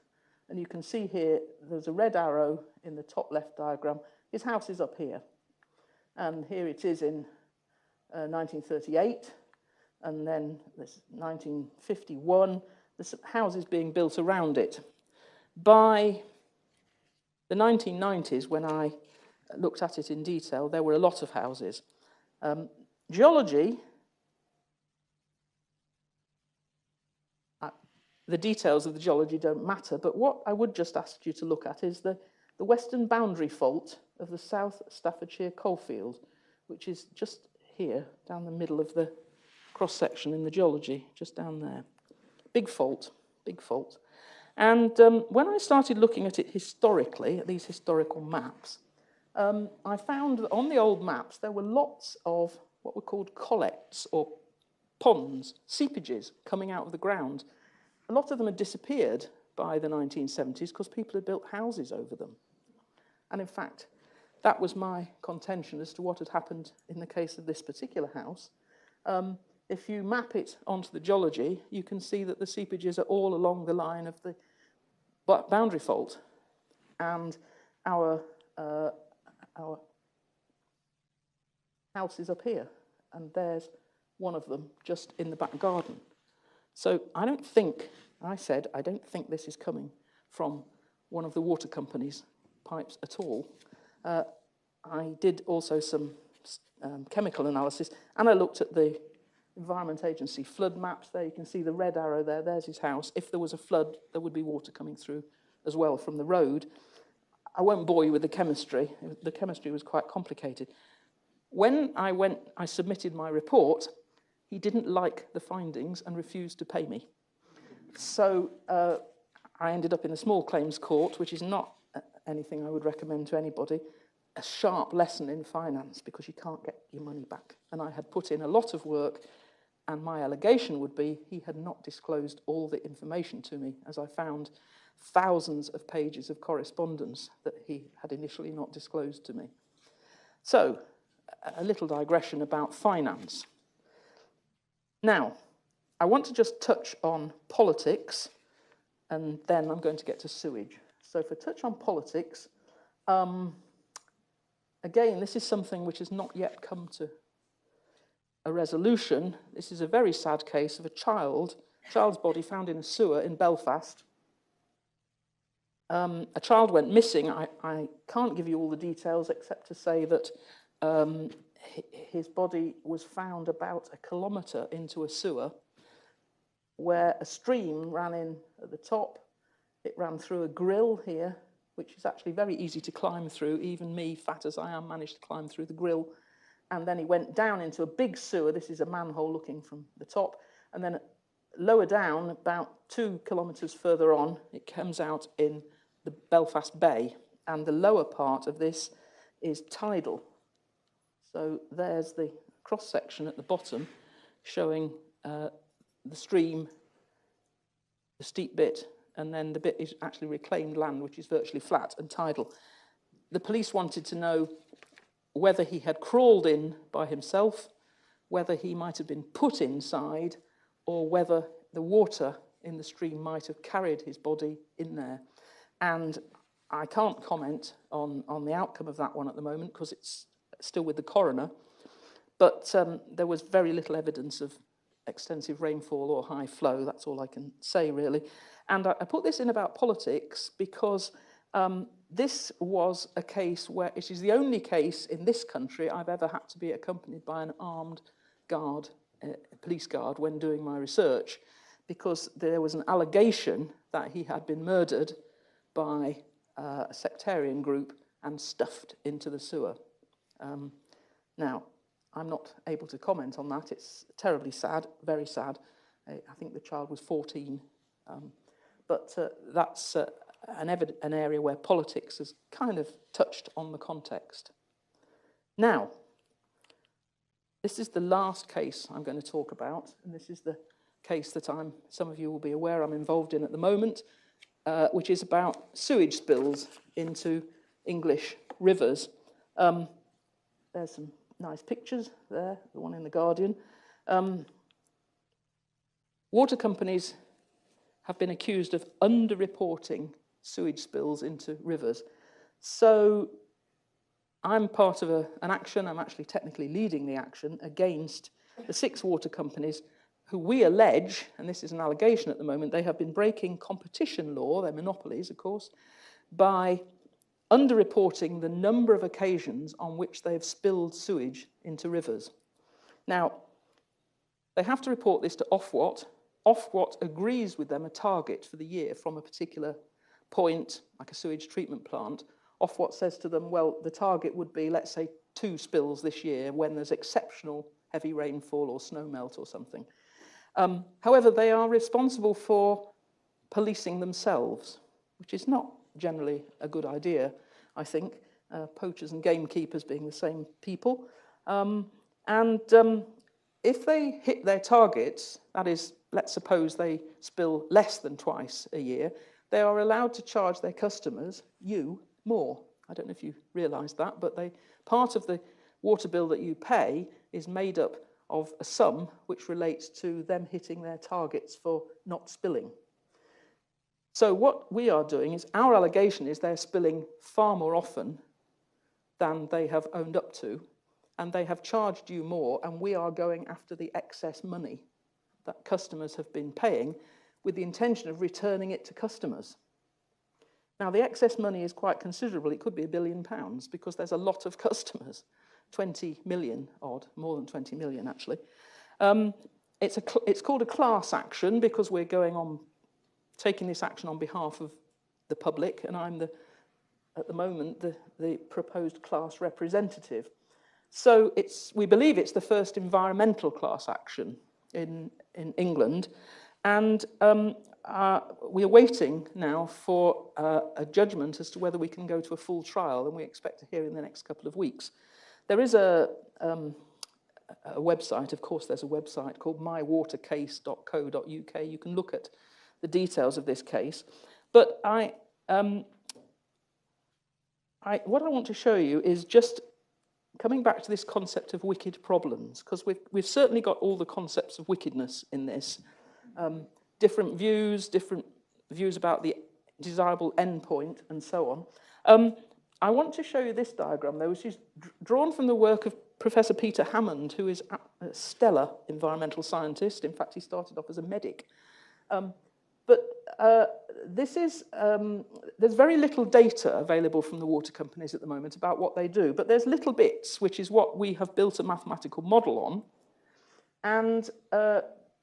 and you can see here there's a red arrow in the top left diagram. His house is up here, and here it is in 1938, and then this 1951. There's houses being built around it. By the 1990s, when I looked at it in detail, there were a lot of houses. Geology, the details of the geology don't matter, but what I would just ask you to look at is the western boundary fault of the South Staffordshire coalfield, which is just here, down the middle of the cross-section in the geology, just down there. Big fault, big fault. And when I started looking at it historically, at these historical maps, I found that on the old maps there were lots of what were called collects or ponds, seepages coming out of the ground. A lot of them had disappeared by the 1970s because people had built houses over them. And in fact, that was my contention as to what had happened in the case of this particular house. If you map it onto the geology, you can see that the seepages are all along the line of the boundary fault. And our house is up here, and there's one of them just in the back garden. So I don't think this is coming from one of the water company's pipes at all. I did also some chemical analysis, and I looked at the Environment Agency flood maps. There you can see the red arrow there. There's his house. If there was a flood, there would be water coming through as well from the road. I won't bore you with the chemistry. The chemistry was quite complicated. When I submitted my report, he didn't like the findings and refused to pay me. So I ended up in a small claims court, which is not anything I would recommend to anybody. A sharp lesson in finance, because you can't get your money back. And I had put in a lot of work, and my allegation would be he had not disclosed all the information to me, as I found thousands of pages of correspondence that he had initially not disclosed to me. So, a little digression about finance. Now, I want to just touch on politics, and then I'm going to get to sewage. So if I touch on politics, again, this is something which has not yet come to a resolution. This is a very sad case of a child's body found in a sewer in Belfast. A child went missing. I can't give you all the details except to say that his body was found about 1 kilometre into a sewer where a stream ran in at the top. It ran through a grill here, which is actually very easy to climb through. Even me, fat as I am, managed to climb through the grill. And then he went down into a big sewer. This is a manhole looking from the top. And then lower down, about 2 kilometres further on, it comes out in the Belfast Bay. And the lower part of this is tidal. So there's the cross-section at the bottom showing the stream, the steep bit, and then the bit is actually reclaimed land, which is virtually flat and tidal. The police wanted to know whether he had crawled in by himself, whether he might have been put inside, or whether the water in the stream might have carried his body in there. And I can't comment on the outcome of that one at the moment because it's still with the coroner, but there was very little evidence of extensive rainfall or high flow. That's all I can say, really. And I put this in about politics because this was a case where it is the only case in this country I've ever had to be accompanied by an armed guard, police guard, when doing my research, because there was an allegation that he had been murdered by a sectarian group and stuffed into the sewer. Now, I'm not able to comment on that. It's terribly sad, very sad. I think the child was 14. But that's an area where politics has kind of touched on the context. Now, this is the last case I'm going to talk about, and this is the case that some of you will be aware I'm involved in at the moment, which is about sewage spills into English rivers. There's some nice pictures there, the one in The Guardian. Water companies have been accused of underreporting sewage spills into rivers. So I'm part of an action, I'm actually technically leading the action, against the 6 water companies who we allege, and this is an allegation at the moment, they have been breaking competition law, they're monopolies, of course, by underreporting the number of occasions on which they have spilled sewage into rivers. Now, they have to report this to Ofwat. Ofwat agrees with them a target for the year from a particular point, like a sewage treatment plant. Ofwat says to them, well, the target would be, let's say, 2 spills this year when there's exceptional heavy rainfall or snow melt or something. However, they are responsible for policing themselves, which is not generally a good idea, I think, poachers and gamekeepers being the same people. If they hit their targets, that is, let's suppose they spill less than twice a year, they are allowed to charge their customers, you, more. I don't know if you realise that, but part of the water bill that you pay is made up of a sum which relates to them hitting their targets for not spilling. So what we are doing is, our allegation is they're spilling far more often than they have owned up to, and they have charged you more, and we are going after the excess money that customers have been paying with the intention of returning it to customers. Now, the excess money is quite considerable. It could be £1 billion because there's a lot of customers, 20 million odd, more than 20 million actually. It's called a class action because we're taking this action on behalf of the public, and I'm at the moment the proposed class representative. So we believe it's the first environmental class action in England, and we're waiting now for a judgment as to whether we can go to a full trial, and we expect to hear in the next couple of weeks. There is a website, of course there's a website called mywatercase.co.uk. You can look at the details of this case. But what I want to show you is just coming back to this concept of wicked problems, because we've certainly got all the concepts of wickedness in this. Different views about the desirable endpoint, and so on. I want to show you this diagram, though, which is drawn from the work of Professor Peter Hammond, who is a stellar environmental scientist. In fact, he started off as a medic. There's very little data available from the water companies at the moment about what they do, but there's little bits, which is what we have built a mathematical model on. And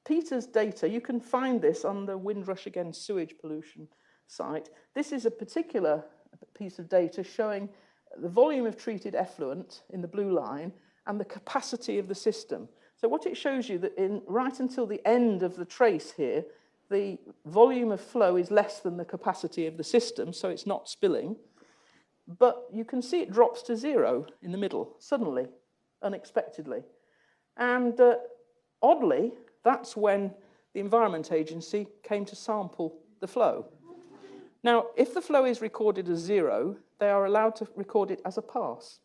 Peter's data, you can find this on the Windrush Against Sewage Pollution site. This is a particular piece of data showing the volume of treated effluent in the blue line and the capacity of the system. So what it shows you that right until the end of the trace here, the volume of flow is less than the capacity of the system, so it's not spilling. But you can see it drops to 0 in the middle, suddenly, unexpectedly. And oddly, that's when the Environment Agency came to sample the flow. Now, if the flow is recorded as 0, they are allowed to record it as a pass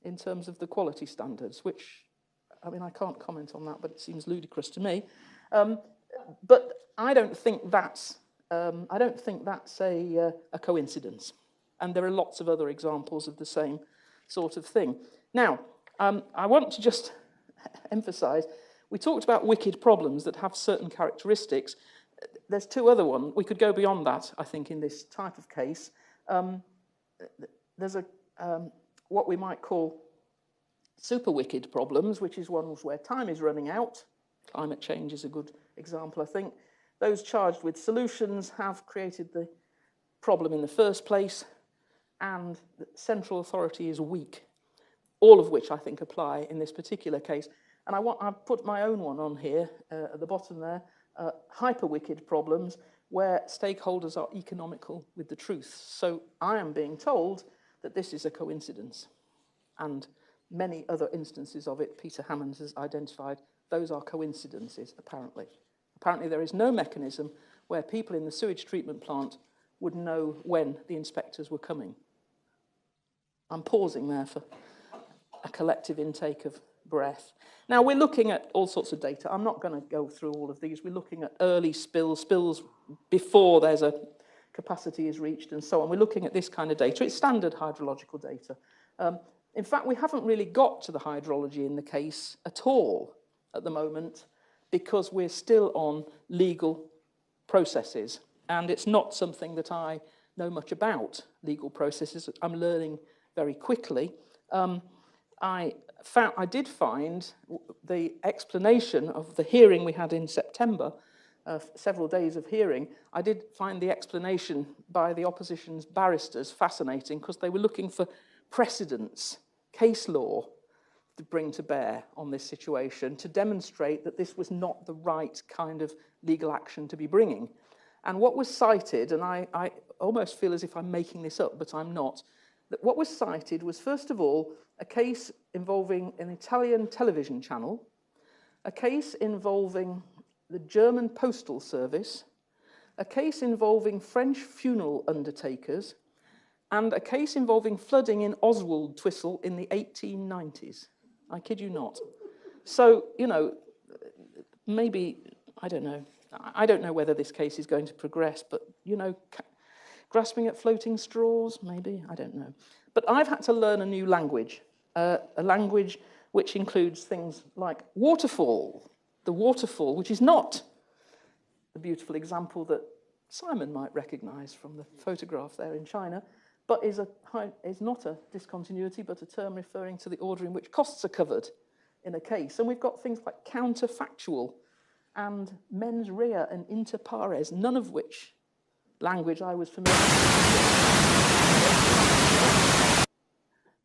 in terms of the quality standards, which, I mean, I can't comment on that, but it seems ludicrous to me. But I don't think that's a coincidence. And there are lots of other examples of the same sort of thing. Now, I want to just emphasize, we talked about wicked problems that have certain characteristics. There's two other ones. We could go beyond that, I think, in this type of case. There's what we might call super wicked problems, which is ones where time is running out. Climate change is a good example, I think. Those charged with solutions have created the problem in the first place, and the central authority is weak, all of which I think apply in this particular case. And I've put my own one on here at the bottom there, hyper-wicked problems where stakeholders are economical with the truth. So I am being told that this is a coincidence, and many other instances of it Peter Hammond has identified. Those are coincidences, apparently. Apparently there is no mechanism where people in the sewage treatment plant would know when the inspectors were coming. I'm pausing there for a collective intake of breath. Now, we're looking at all sorts of data. I'm not going to go through all of these. We're looking at early spills before there's a capacity is reached, and so on. We're looking at this kind of data. It's standard hydrological data. In fact, we haven't really got to the hydrology in the case at all at the moment because we're still on legal processes, and it's not something that I know much about, legal processes. I'm learning very quickly. I did find the explanation of the hearing we had in September, several days of hearing. I did find the explanation by the opposition's barristers fascinating because they were looking for precedents, case law, to bring to bear on this situation to demonstrate that this was not the right kind of legal action to be bringing. And what was cited, and I almost feel as if I'm making this up, but I'm not, that what was cited was, first of all, a case involving an Italian television channel, a case involving the German Postal Service, a case involving French funeral undertakers, and a case involving flooding in Oswald Twistle in the 1890s. I kid you not. So, you know, maybe, I don't know. I don't know whether this case is going to progress, but, you know, grasping at floating straws, maybe, I don't know. But I've had to learn a new language, a language which includes things like waterfall, the waterfall, which is not the beautiful example that Simon might recognise from the photograph there in China, but is not a discontinuity, but a term referring to the order in which costs are covered in a case. And we've got things like counterfactual and mens rea and inter pares, none of which language I was familiar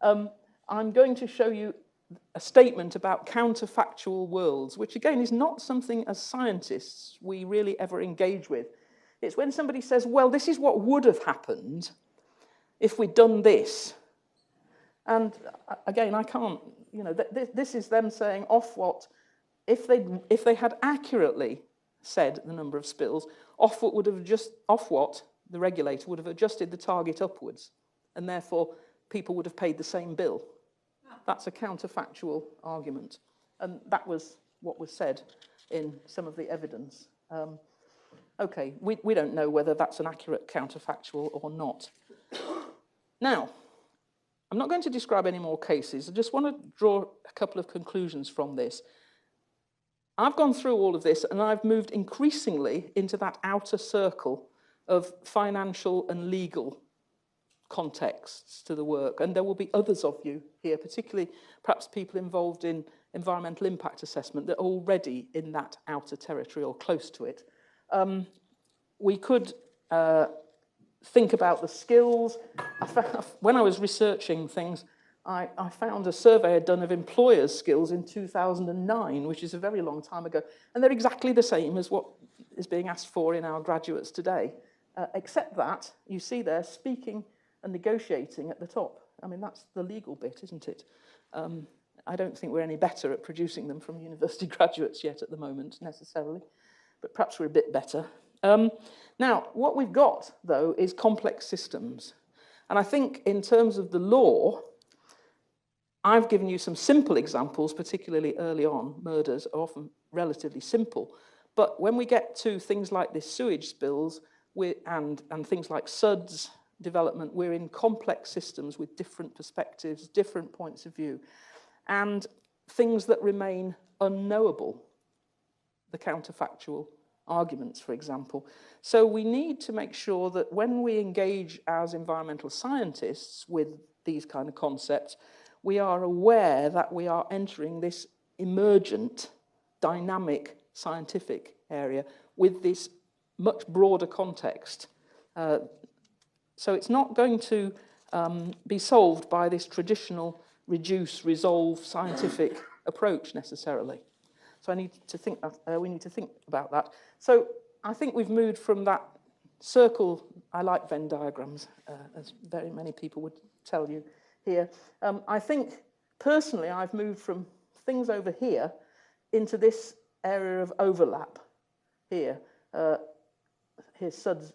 with. I'm going to show you a statement about counterfactual worlds, which again is not something as scientists we really ever engage with. It's when somebody says, well, this is what would have happened if we'd done this. And again, I can't, you know, this is them saying off what, if they had accurately said the number of spills, off what the regulator would have adjusted the target upwards, and therefore people would have paid the same bill. That's a counterfactual argument, and that was what was said in some of the evidence. Okay, we don't know whether that's an accurate counterfactual or not. Now, I'm not going to describe any more cases. I just want to draw a couple of conclusions from this. I've gone through all of this, and I've moved increasingly into that outer circle of financial and legal contexts to the work, and there will be others of you here, particularly perhaps people involved in environmental impact assessment that are already in that outer territory or close to it. We could think about the skills. When I was researching things, I found a survey I'd done of employers' skills in 2009, which is a very long time ago, and they're exactly the same as what is being asked for in our graduates today, except that you see there speaking and negotiating at the top. I mean, that's the legal bit, isn't it? I don't think we're any better at producing them from university graduates yet at the moment, necessarily, but perhaps we're a bit better. Now, what we've got, though, is complex systems. And I think in terms of the law, I've given you some simple examples, particularly early on. Murders are often relatively simple. But when we get to things like this sewage spills and things like SUDS development, we're in complex systems with different perspectives, different points of view, and things that remain unknowable, the counterfactual arguments, for example. So we need to make sure that when we engage as environmental scientists with these kind of concepts, we are aware that we are entering this emergent, dynamic scientific area with this much broader context. So it's not going to be solved by this traditional reduce, resolve scientific approach necessarily. So we need to think about that. So I think we've moved from that circle. I like Venn diagrams, as very many people would tell you here. I think personally I've moved from things over here into this area of overlap here. Here's Sud's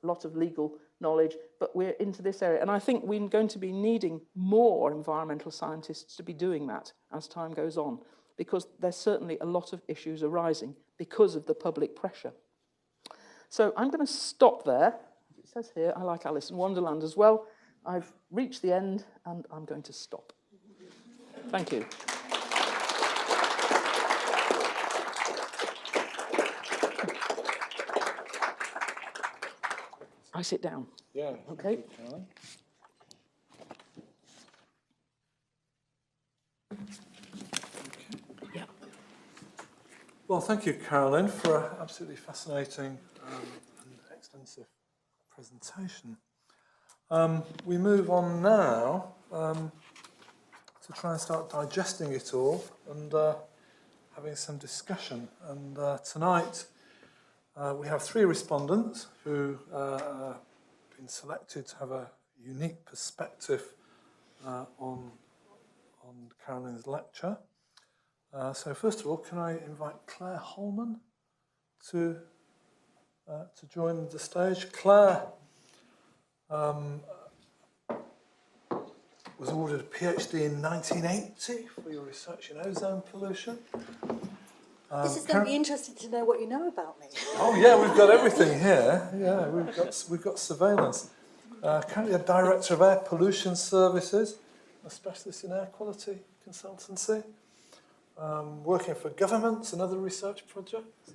lot of legal knowledge, but we're into this area. And I think we're going to be needing more environmental scientists to be doing that as time goes on, because there's certainly a lot of issues arising because of the public pressure. So I'm going to stop there. It says here, I like Alice in Wonderland as well. I've reached the end, and I'm going to stop. Thank you. I sit down. Yeah. Okay. Yeah. Well, thank you, Carolyn, for an absolutely fascinating and extensive presentation. We move on now to try and start digesting it all and having some discussion. And tonight we have 3 respondents who have been selected to have a unique perspective on Carolyn's lecture. So first of all, can I invite Claire Holman to join the stage? Claire was awarded a PhD in 1980 for your research in ozone pollution. This is going to be interesting to know what you know about me. Oh yeah, we've got everything here. Yeah, we've got surveillance. Currently a director of air pollution services, a specialist in air quality consultancy, working for governments and other research projects.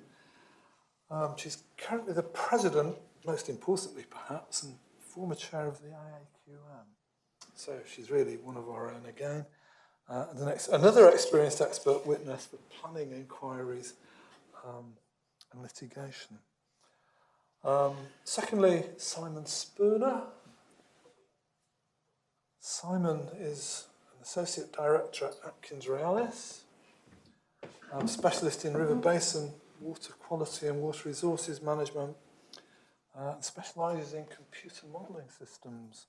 She's currently the president, most importantly perhaps, and former chair of the IAQM. So she's really one of our own again. Another experienced expert witness for planning inquiries and litigation. Secondly, Simon Spooner. Simon is an associate director at Atkins Realis, specialist in river basin water quality and water resources management, and specialises in computer modelling systems,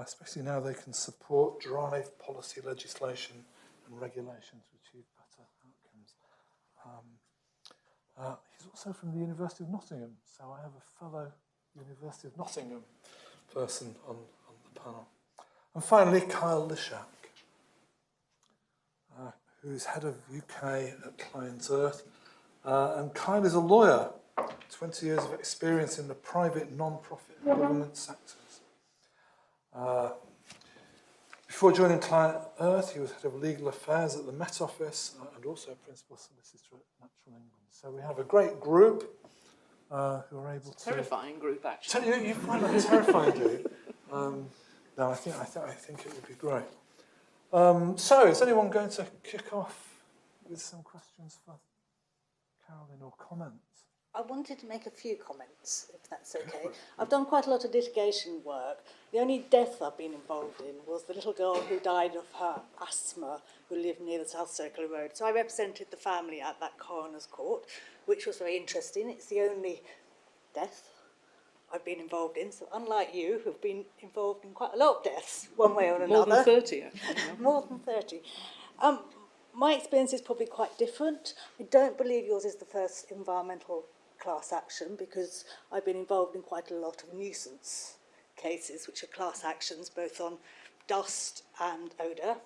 especially now they can support drive policy legislation and regulation to achieve better outcomes. He's also from the University of Nottingham, so I have a fellow University of Nottingham person on the panel. And finally, Kyle Lishak, who's head of UK at Client Earth. And Kyle is a lawyer, 20 years of experience in the private, non-profit and government sectors. Before joining Client Earth, he was head of legal affairs at the Met Office and also principal solicitor at Natural England. So we have a great group who are able to... Terrifying group, actually. You find that terrifying, do you? No, I think it would be great. So, is anyone going to kick off with some questions for Carolyn or comments? I wanted to make a few comments, if that's okay. I've done quite a lot of litigation work. The only death I've been involved in was the little girl who died of her asthma, who lived near the South Circular Road. So I represented the family at that coroner's court, which was very interesting. It's the only death I've been involved in. So unlike you, who've been involved in quite a lot of deaths, one way or another. More than 30, actually. Yeah. More than 30. My experience is probably quite different. I don't believe yours is the first environmental class action, because I've been involved in quite a lot of nuisance cases, which are class actions both on dust and odour.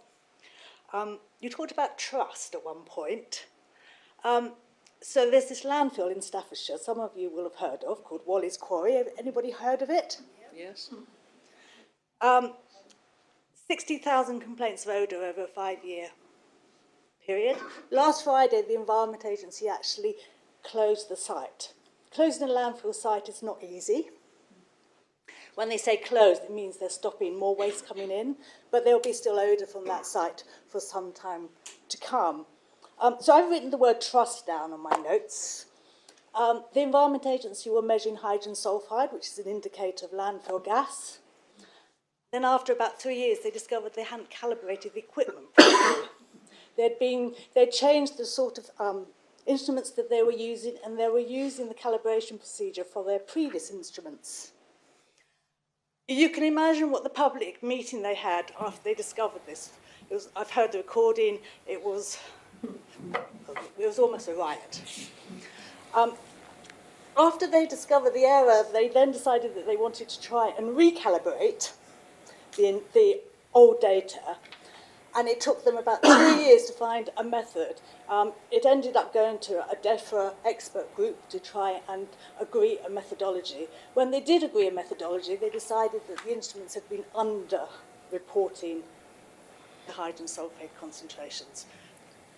You talked about trust at one point. So there's this landfill in Staffordshire, some of you will have heard of, called Wally's Quarry. Have anybody heard of it? Yes. 60,000 complaints of odour over a 5-year period. Last Friday, the Environment Agency actually closed the site. Closing a landfill site is not easy. When they say closed, it means they're stopping more waste coming in, but there'll be still odour from that site for some time to come. So I've written the word trust down on my notes. The Environment Agency were measuring hydrogen sulfide, which is an indicator of landfill gas. Then after about 3 years, they discovered they hadn't calibrated the equipment properly. They'd changed the sort of instruments that they were using, and they were using the calibration procedure for their previous instruments. You can imagine what the public meeting they had after they discovered this. I've heard the recording. It was almost a riot. After they discovered the error, they then decided that they wanted to try and recalibrate the old data, and it took them about 2 years to find a method. It ended up going to a DEFRA expert group to try and agree a methodology. When they did agree a methodology, they decided that the instruments had been under-reporting the hydrogen sulfate concentrations.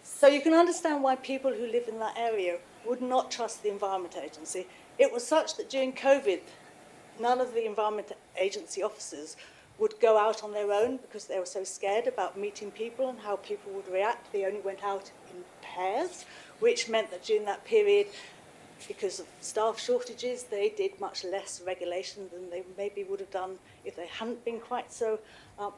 So you can understand why people who live in that area would not trust the Environment Agency. It was such that during COVID, none of the Environment Agency officers would go out on their own because they were so scared about meeting people and how people would react. They only went out in pairs, which meant that during that period, because of staff shortages, they did much less regulation than they maybe would have done if they hadn't been quite so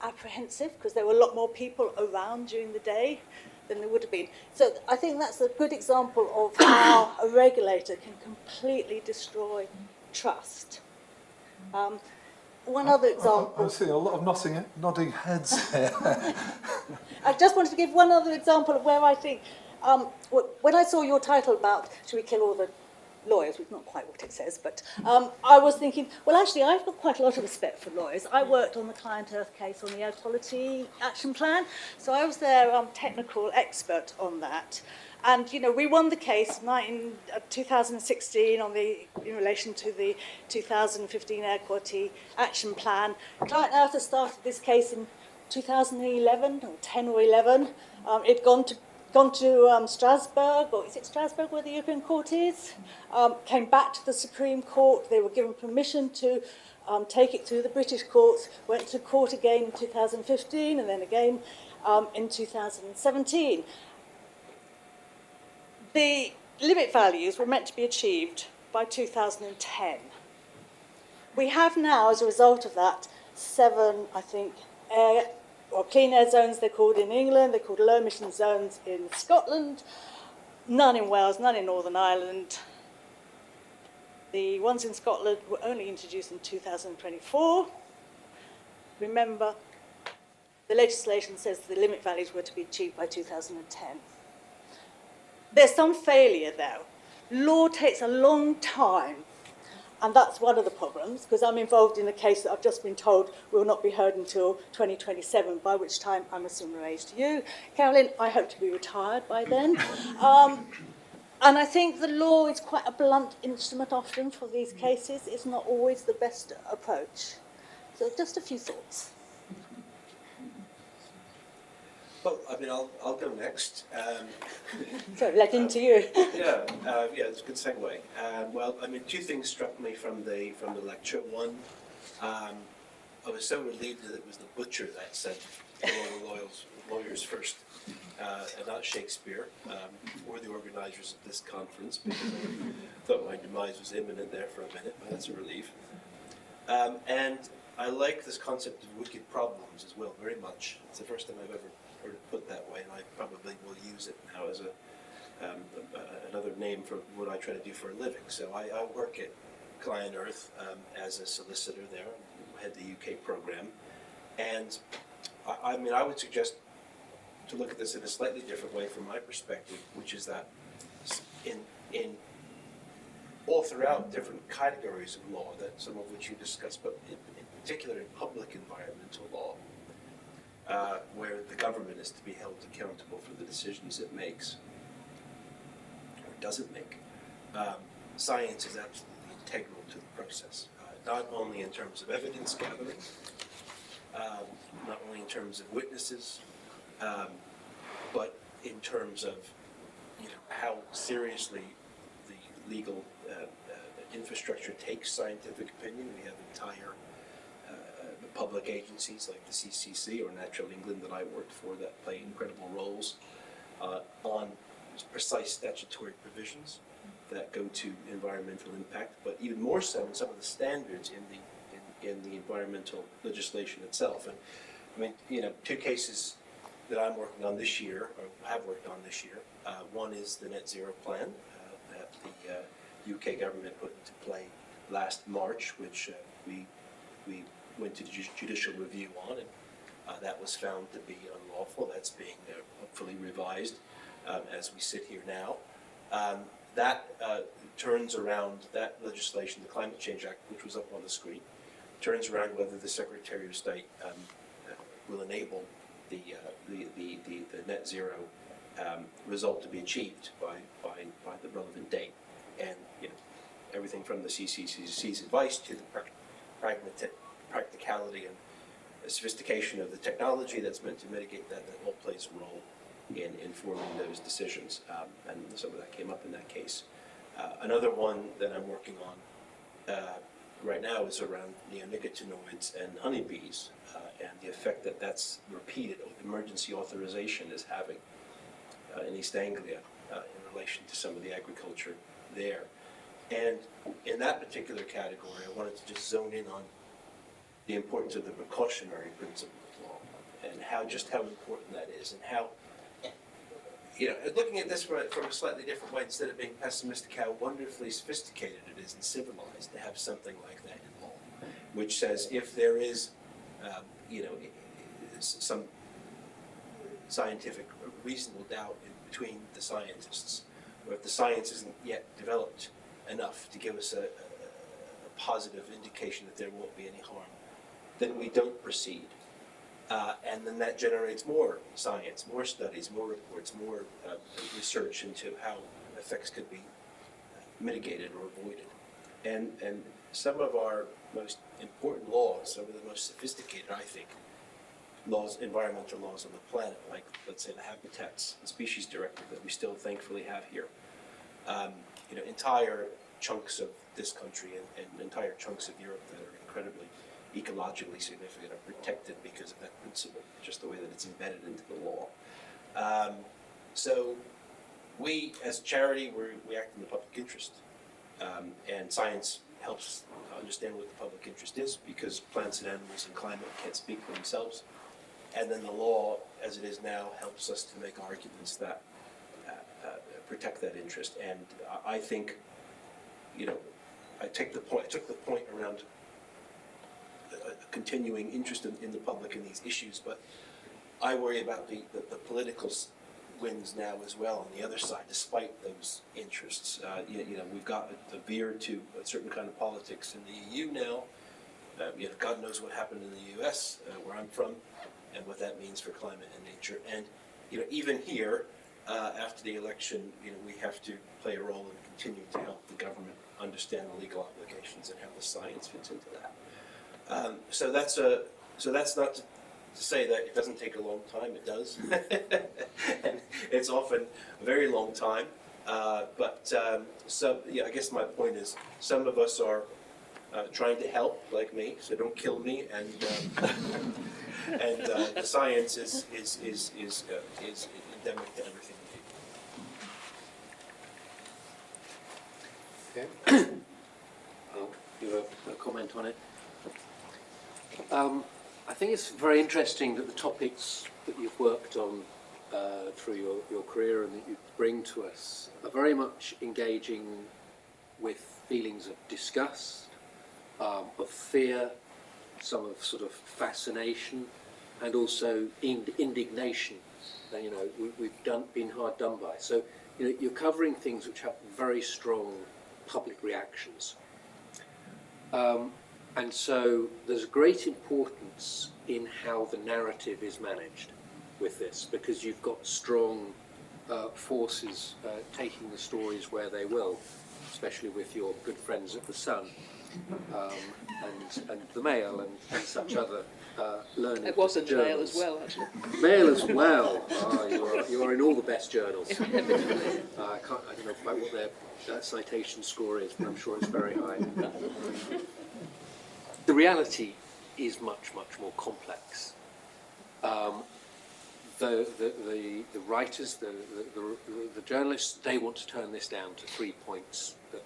apprehensive, because there were a lot more people around during the day than there would have been. So I think that's a good example of how a regulator can completely destroy trust. One other example. I'm seeing a lot of nodding heads here. I just wanted to give one other example of where I think, when I saw your title about should we kill all the lawyers, which is not quite what it says, but I was thinking, well, actually, I've got quite a lot of respect for lawyers. I worked on the Client Earth case on the Air Quality Action Plan, so I was their technical expert on that. And, you know, we won the case in 2016 in relation to the 2015 Air Quality Action Plan. Client Earth has started this case in 2011, or 10 or 11. It'd gone to Strasbourg, or is it Strasbourg where the European Court is? Came back to the Supreme Court. They were given permission to take it through the British courts, went to court again in 2015, and then again in 2017. The limit values were meant to be achieved by 2010. We have now, as a result of that, 7, I think, clean air zones, they're called in England, they're called low emission zones in Scotland, none in Wales, none in Northern Ireland. The ones in Scotland were only introduced in 2024. Remember, the legislation says the limit values were to be achieved by 2010. There's some failure, though. Law takes a long time, and that's one of the problems, because I'm involved in a case that I've just been told will not be heard until 2027, by which time I'm a similar age to you. Carolyn, I hope to be retired by then. And I think the law is quite a blunt instrument often for these cases. It's not always the best approach. So just a few thoughts. Well, I mean, I'll go next. So, led into you. Yeah, it's a good segue. Well, I mean, two things struck me from the lecture. One, I was so relieved that it was the butcher that said lawyers first, and not Shakespeare, or the organisers of this conference, because I thought my demise was imminent there for a minute, but that's a relief. And I like this concept of wicked problems as well, very much. It's the first time I've ever heard it put that way, and I probably will use it now as another name for what I try to do for a living. So I work at Client Earth as a solicitor there, head the UK program, and I mean, I would suggest to look at this in a slightly different way from my perspective, which is that in all throughout different categories of law, that some of which you discussed, but in particular in public environmental law, where the government is to be held accountable for the decisions it makes or doesn't make, science is absolutely integral to the process, not only in terms of evidence gathering, not only in terms of witnesses, but in terms of how seriously the legal infrastructure takes scientific opinion. We have entire public agencies like the CCC or Natural England that I worked for that play incredible roles on precise statutory provisions that go to environmental impact, but even more so in some of the standards in the environmental legislation itself. And I mean, two cases that I'm working on this year, or have worked on this year. One is the net zero plan that the UK government put into play last March, which we went to judicial review on, and that was found to be unlawful. That's being hopefully revised as we sit here now. That turns around that legislation, the Climate Change Act, which was up on the screen, turns around whether the Secretary of State will enable the net zero result to be achieved by the relevant date. And everything from the CCC's advice to the practicality and the sophistication of the technology that's meant to mitigate that all plays a role in informing those decisions. And some of that came up in that case. Another one that I'm working on right now is around neonicotinoids and honeybees and the effect that that's repeated emergency authorization is having in East Anglia in relation to some of the agriculture there. And in that particular category, I wanted to just zone in on the importance of the precautionary principle of law and how important that is, and how, looking at this from a slightly different way, instead of being pessimistic, how wonderfully sophisticated it is and civilized to have something like that in law, which says if there is, some scientific reasonable doubt between the scientists, or if the science isn't yet developed enough to give us a positive indication that there won't be any harm, then we don't proceed. And then that generates more science, more studies, more reports, more research into how effects could be mitigated or avoided. And some of our most important laws, some of the most sophisticated, I think, laws, environmental laws on the planet, like, let's say, the Habitats and Species Directive that we still thankfully have here. You know, entire chunks of this country and entire chunks of Europe that are incredibly ecologically significant are protected because of that principle, just the way that it's embedded into the law. So we, as a charity, we act in the public interest. And science helps understand what the public interest is, because plants and animals and climate can't speak for themselves. And then the law, as it is now, helps us to make arguments that protect that interest. And I think, you know, I took the point around a continuing interest in the public in these issues, but I worry about the political wins now as well on the other side, despite those interests. You know, we've got a veer to a certain kind of politics in the EU now. You know, God knows what happened in the US, where I'm from, and what that means for climate and nature. And you know, even here, after the election, you know, we have to play a role and continue to help the government understand the legal obligations and how the science fits into that. So that's not to say that it doesn't take a long time. It does, and it's often a very long time. So yeah, I guess my point is, some of us are trying to help, like me. So don't kill me. And the science is endemic to everything we do. Okay. I'll give a comment on it. I think it's very interesting that the topics that you've worked on through your career and that you bring to us are very much engaging with feelings of disgust, of fear, some of sort of fascination, and also indignation. You know, we've been hard done by. So, you know, you're covering things which have very strong public reactions. And so there's great importance in how the narrative is managed with this, because you've got strong forces taking the stories where they will, especially with your good friends at the Sun and the Mail and such other learning. It was a journals. Mail as well, actually. Mail as well. You are in all the best journals. I don't know quite what their citation score is, but I'm sure it's very high. The reality is much, much more complex. The writers, the journalists, they want to turn this down to 3 points that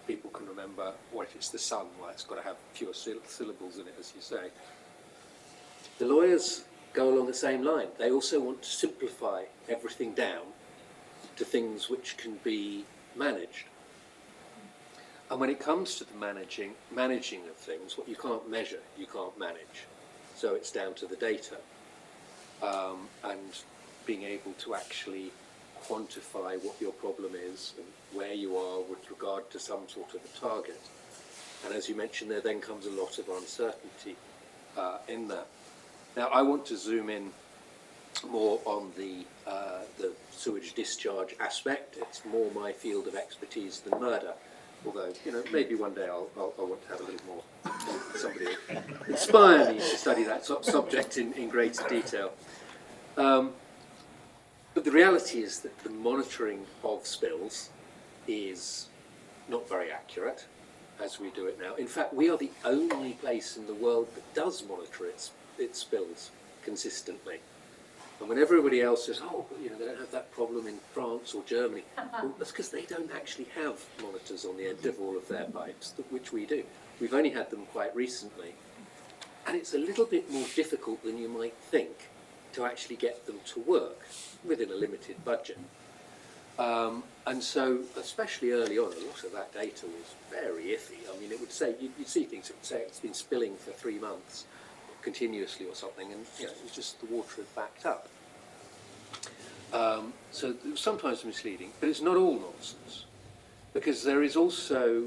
people can remember. What if it's the Sun? Well, it's got to have fewer syllables in it, as you say. The lawyers go along the same line. They also want to simplify everything down to things which can be managed. And when it comes to the managing of things, what you can't measure, you can't manage. So it's down to the data and being able to actually quantify what your problem is and where you are with regard to some sort of a target. And as you mentioned, there then comes a lot of uncertainty in that. Now, I want to zoom in more on the sewage discharge aspect. It's more my field of expertise than murder. Although, you know, maybe one day I'll want to have a little more, somebody inspire me to study that subject in greater detail. But the reality is that the monitoring of spills is not very accurate as we do it now. In fact, we are the only place in the world that does monitor its spills consistently. And when everybody else says, oh, you know, they don't have that problem in France or Germany, well, that's because they don't actually have monitors on the end of all of their pipes, which we do. We've only had them quite recently. And it's a little bit more difficult than you might think to actually get them to work within a limited budget. And so, especially early on, a lot of that data was very iffy. I mean, it would say, you'd see things that would say it's been spilling for 3 months, continuously or something, and you know, it was just the water had backed up. So it was sometimes misleading, but it's not all nonsense. because there is also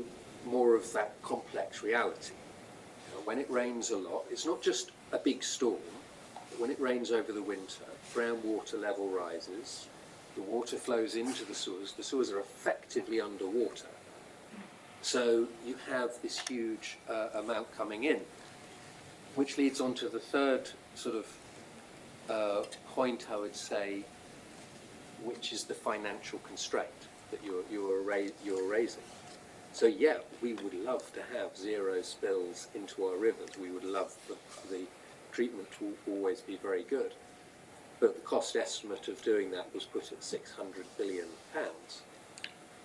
more of that complex reality. You know, when it rains a lot, it's not just a big storm, but when it rains over the winter, groundwater level rises, the water flows into the sewers are effectively underwater. So you have this huge amount coming in, which leads on to the third sort of point, I would say, which is the financial constraint that you're raising. So yeah, we would love to have zero spills into our rivers. We would love the treatment will always be very good. But the cost estimate of doing that was put at £600 billion.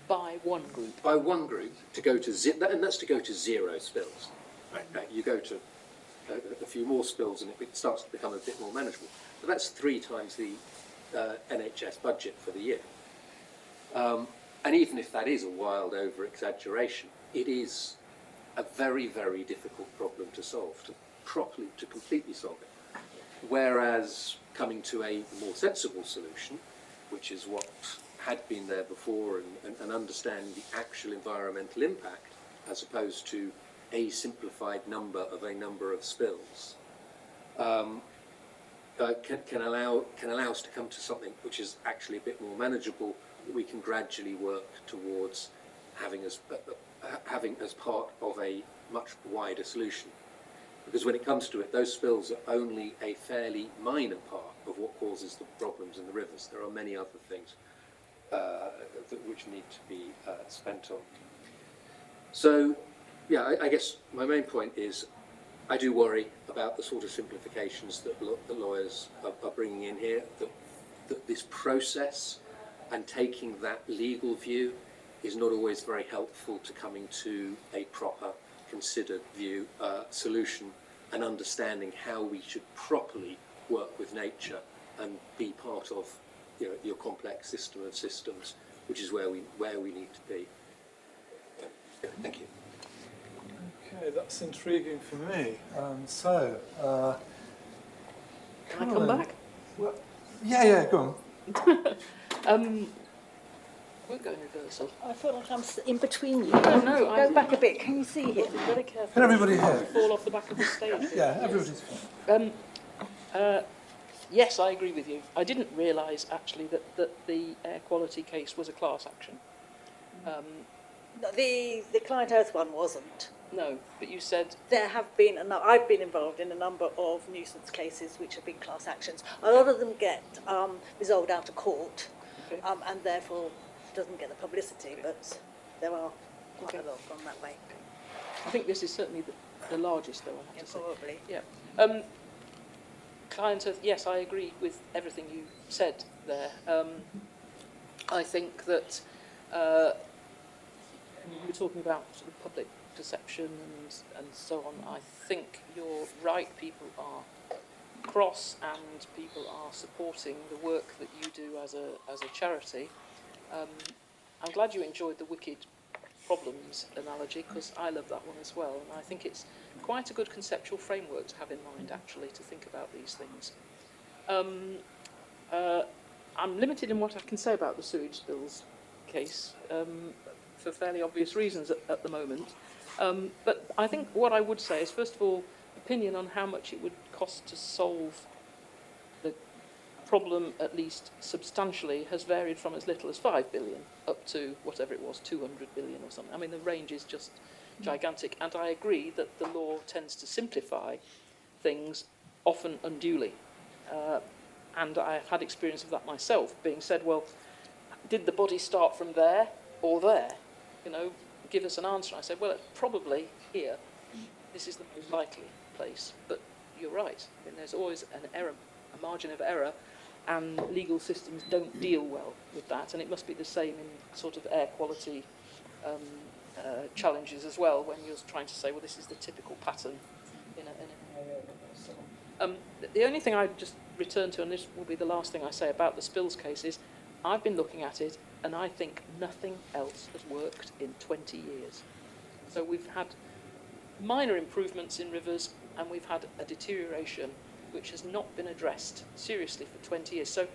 By one group. By one group, to go to and that's to go to zero spills. Right. You go to a few more spills and it starts to become a bit more manageable. But that's 3 times the NHS budget for the year. And even if that is a wild over-exaggeration, it is a very, very difficult problem to solve, to completely solve it. Whereas coming to a more sensible solution, which is what had been there before, and understanding the actual environmental impact, as opposed to a simplified number of spills, can allow us to come to something which is actually a bit more manageable, that we can gradually work towards having as part of a much wider solution. Because when it comes to it, those spills are only a fairly minor part of what causes the problems in the rivers. There are many other things which need to be spent on. So, yeah, I guess my main point is I do worry about the sort of simplifications that the lawyers are bringing in here, that this process and taking that legal view is not always very helpful to coming to a proper, considered view, solution, and understanding how we should properly work with nature and be part of, you know, your complex system of systems, which is where we need to be. Thank you. Okay, that's intriguing for me. Can I come back? Well, yeah, go on. We'll go in reversal. I feel like I'm in between you. Oh, no, Go back a bit. Can you see him? Very careful. Can everybody hear? Fall off the back of the stage. Yeah, everybody's fine. Yes, I agree with you. I didn't realise actually that the air quality case was a class action. The Client Earth one wasn't. No, but you said There have been, I've been involved in a number of nuisance cases which have been class actions. A lot of them get resolved out of court, okay. And therefore doesn't get the publicity, but there are quite Okay. a lot gone that way. I think this is certainly the largest, though. I have to say. Probably. Yeah. Client Earth, yes, I agree with everything you said there. I think that you were talking about sort of public perception and so on. I think you're right. People are cross and people are supporting the work that you do as a charity. I'm glad you enjoyed the wicked problems analogy, because I love that one as well, and I think it's quite a good conceptual framework to have in mind, actually, to think about these things. I'm limited in what I can say about the sewage spills case for fairly obvious reasons at the moment, but I think what I would say is, first of all, opinion on how much it would cost to solve the problem, at least substantially, has varied from as little as 5 billion up to whatever it was, 200 billion or something. I mean, the range is just gigantic, and I agree that the law tends to simplify things, often unduly. And I've had experience of that myself, being said, well, did the body start from there or there? You know, give us an answer. I said, well, it's probably here. This is the most likely place. But you're right. I mean, there's always an error, a margin of error, and legal systems don't deal well with that. And it must be the same in sort of air quality challenges as well, when you're trying to say, well, this is the typical pattern in an area. The only thing I'd just return to, and this will be the last thing I say about the spills case, is I've been looking at it, and I think nothing else has worked in 20 years. So we've had minor improvements in rivers, and we've had a deterioration which has not been addressed seriously for 20 years. So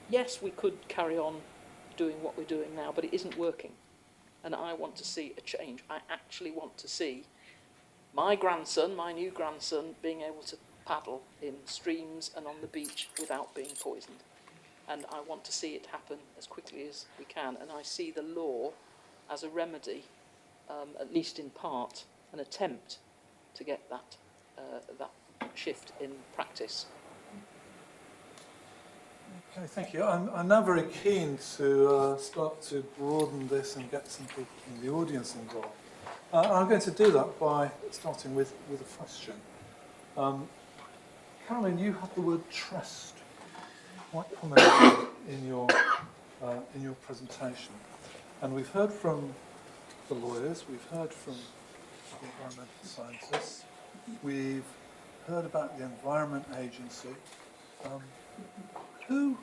yes, we could carry on doing what we're doing now, but it isn't working. And I want to see a change. I actually want to see my grandson, my new grandson, being able to paddle in streams and on the beach without being poisoned. And I want to see it happen as quickly as we can. And I see the law as a remedy, at least in part, an attempt to get that shift in practice. Okay, thank you. I'm now very keen to start to broaden this and get some people in the audience involved. I'm going to do that by starting with a question. Carolyn, you have the word trust quite prominently in your presentation, and we've heard from the lawyers, we've heard from the environmental scientists, we've heard about the Environment Agency. Who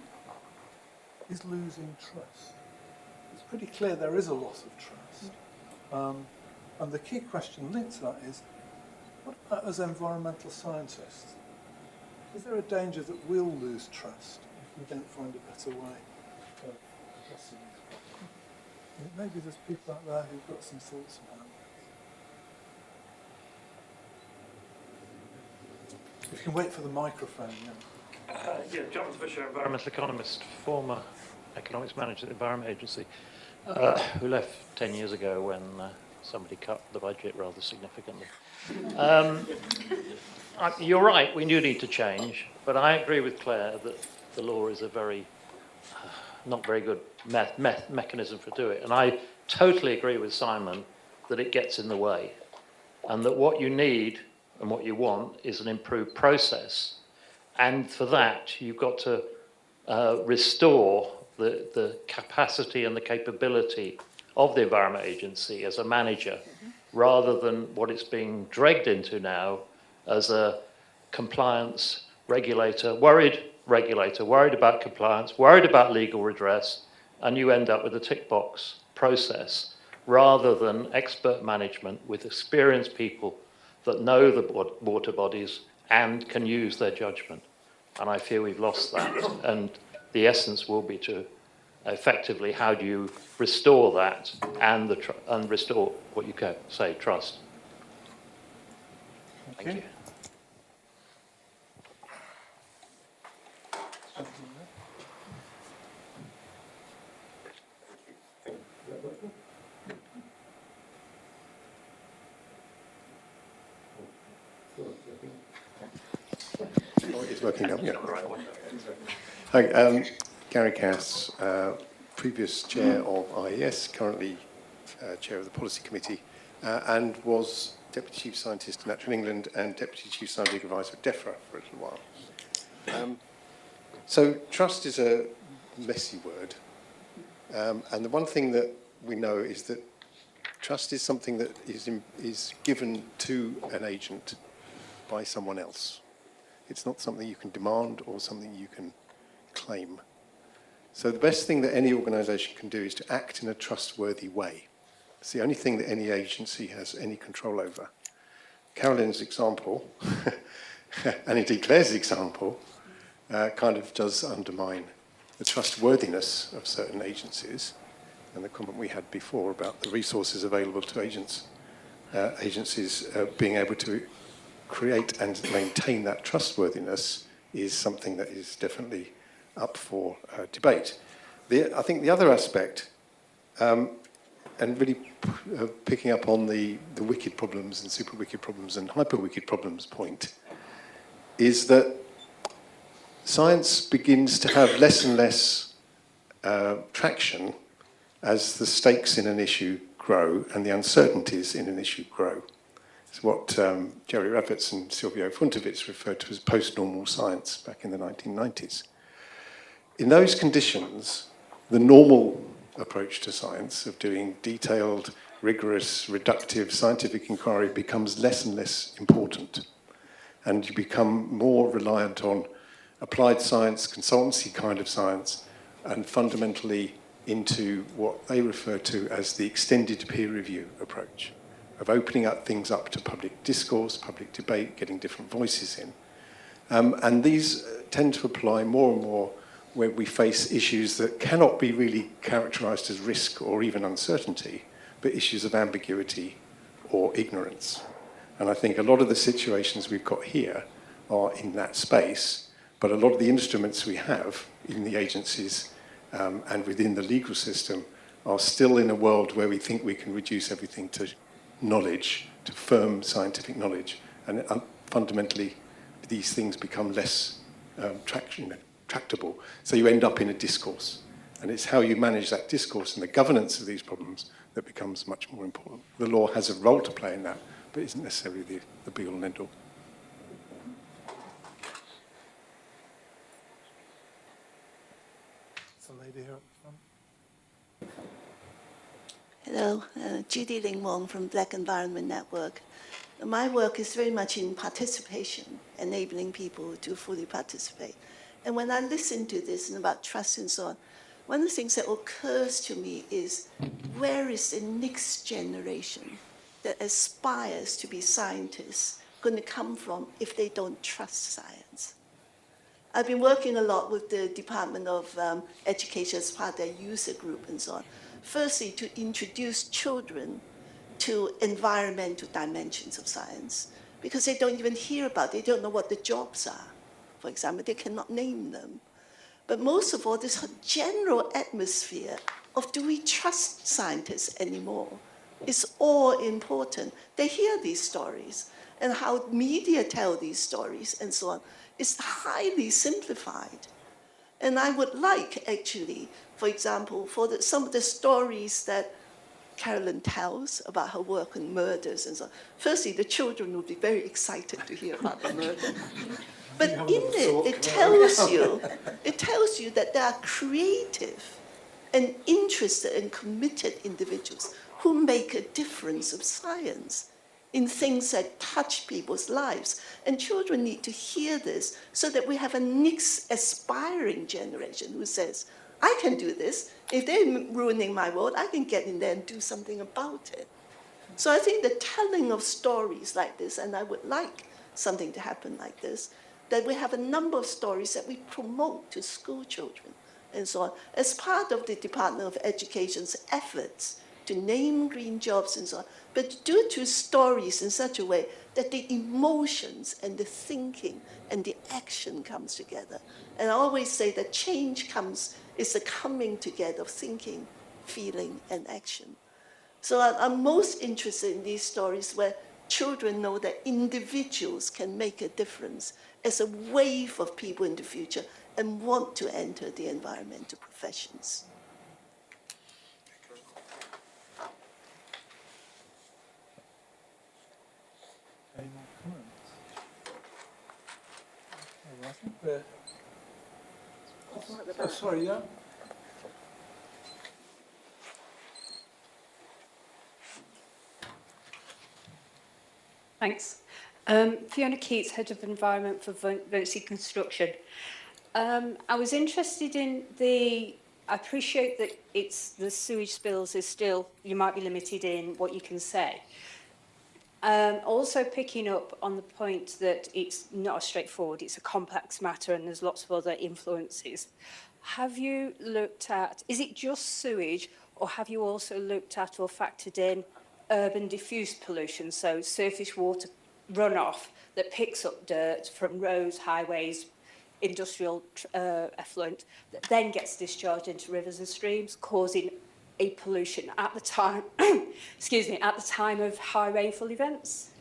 is losing trust? It's pretty clear there is a loss of trust. And the key question linked to that is, what about as environmental scientists? Is there a danger that we'll lose trust if we don't find a better way of addressing these problems? Maybe there's people out there who've got some thoughts about that. If you can wait for the microphone, yeah. Jonathan Fisher, environmental economist, former economics manager at the Environment Agency, who left 10 years ago when somebody cut the budget rather significantly. You're right, we do need to change, but I agree with Claire that the law is a very, not very good mechanism for doing it. And I totally agree with Simon that it gets in the way, and that what you need and what you want is an improved process. And for that, you've got to restore the capacity and the capability of the Environment Agency as a manager, rather than what it's being dragged into now as a compliance regulator, worried about compliance, worried about legal redress, and you end up with a tick box process rather than expert management with experienced people that know the water bodies and can use their judgment. And I fear we've lost that. And the essence will be to effectively, how do you restore that and restore what you can say, trust. Thank you. It's working now, yeah. Hi, Gary Cass, previous chair of IES, currently chair of the policy committee, and was deputy chief scientist at Natural England and deputy chief scientific advisor at DEFRA for a little while. So trust is a messy word, and the one thing that we know is that trust is something that is given to an agent by someone else. It's not something you can demand or something you can claim. So the best thing that any organisation can do is to act in a trustworthy way. It's the only thing that any agency has any control over. Carolyn's example, and indeed Claire's example, kind of does undermine the trustworthiness of certain agencies, and the comment we had before about the resources available to agencies being able to create and maintain that trustworthiness is something that is definitely up for debate. I think the other aspect, and really picking up on the wicked problems and super wicked problems and hyper wicked problems point, is that science begins to have less and less traction as the stakes in an issue grow and the uncertainties in an issue grow. It's what Jerry Ravetz and Silvio Funtowicz referred to as post-normal science back in the 1990s. In those conditions, the normal approach to science of doing detailed, rigorous, reductive scientific inquiry becomes less and less important. And you become more reliant on applied science, consultancy kind of science, and fundamentally into what they refer to as the extended peer review approach, of opening up things up to public discourse, public debate, getting different voices in. And these tend to apply more and more where we face issues that cannot be really characterised as risk or even uncertainty, but issues of ambiguity or ignorance. And I think a lot of the situations we've got here are in that space, but a lot of the instruments we have in the agencies and within the legal system are still in a world where we think we can reduce everything to knowledge, to firm scientific knowledge, and fundamentally these things become less tractable. So you end up in a discourse, and it's how you manage that discourse and the governance of these problems that becomes much more important. The law has a role to play in that, but isn't necessarily the be-all and end-all. The lady here at the front. Hello, Judy Ling Wong from Black Environment Network. My work is very much in participation, enabling people to fully participate. And when I listen to this and about trust and so on, one of the things that occurs to me is, where is the next generation that aspires to be scientists going to come from if they don't trust science? I've been working a lot with the Department of Education as part of their user group and so on. Firstly, to introduce children to environmental dimensions of science, because they don't even hear about it, they don't know what the jobs are. For example, they cannot name them. But most of all, this general atmosphere of, do we trust scientists anymore, is all important. They hear these stories, and how media tell these stories and so on is highly simplified. And I would like, actually, for example, for some of the stories that Carolyn tells about her work on murders and so on. Firstly, the children will be very excited to hear about the murder. But in it tells you that there are creative and interested and committed individuals who make a difference of science in things that touch people's lives. And children need to hear this so that we have a next aspiring generation who says, I can do this. If they're ruining my world, I can get in there and do something about it. So I think the telling of stories like this, and I would like something to happen like this, that we have a number of stories that we promote to school children and so on, as part of the Department of Education's efforts to name green jobs and so on, but to do it through stories in such a way that the emotions and the thinking and the action comes together. And I always say that change is the coming together of thinking, feeling, and action. So I'm most interested in these stories where children know that individuals can make a difference as a wave of people in the future and want to enter the environmental professions. Any more comments? Okay, well, I think we're... Oh, sorry, yeah? Thanks. Fiona Keats, Head of Environment for Burntwood Construction. I was interested in I appreciate that the sewage spills is still, you might be limited in what you can say. Also picking up on the point that it's not as straightforward, it's a complex matter and there's lots of other influences. Have you looked at, is it just sewage, or have you also looked at or factored in urban diffuse pollution, so surface water runoff that picks up dirt from roads, highways, industrial effluent, that then gets discharged into rivers and streams, causing a pollution at the time, excuse me, at the time of high rainfall events?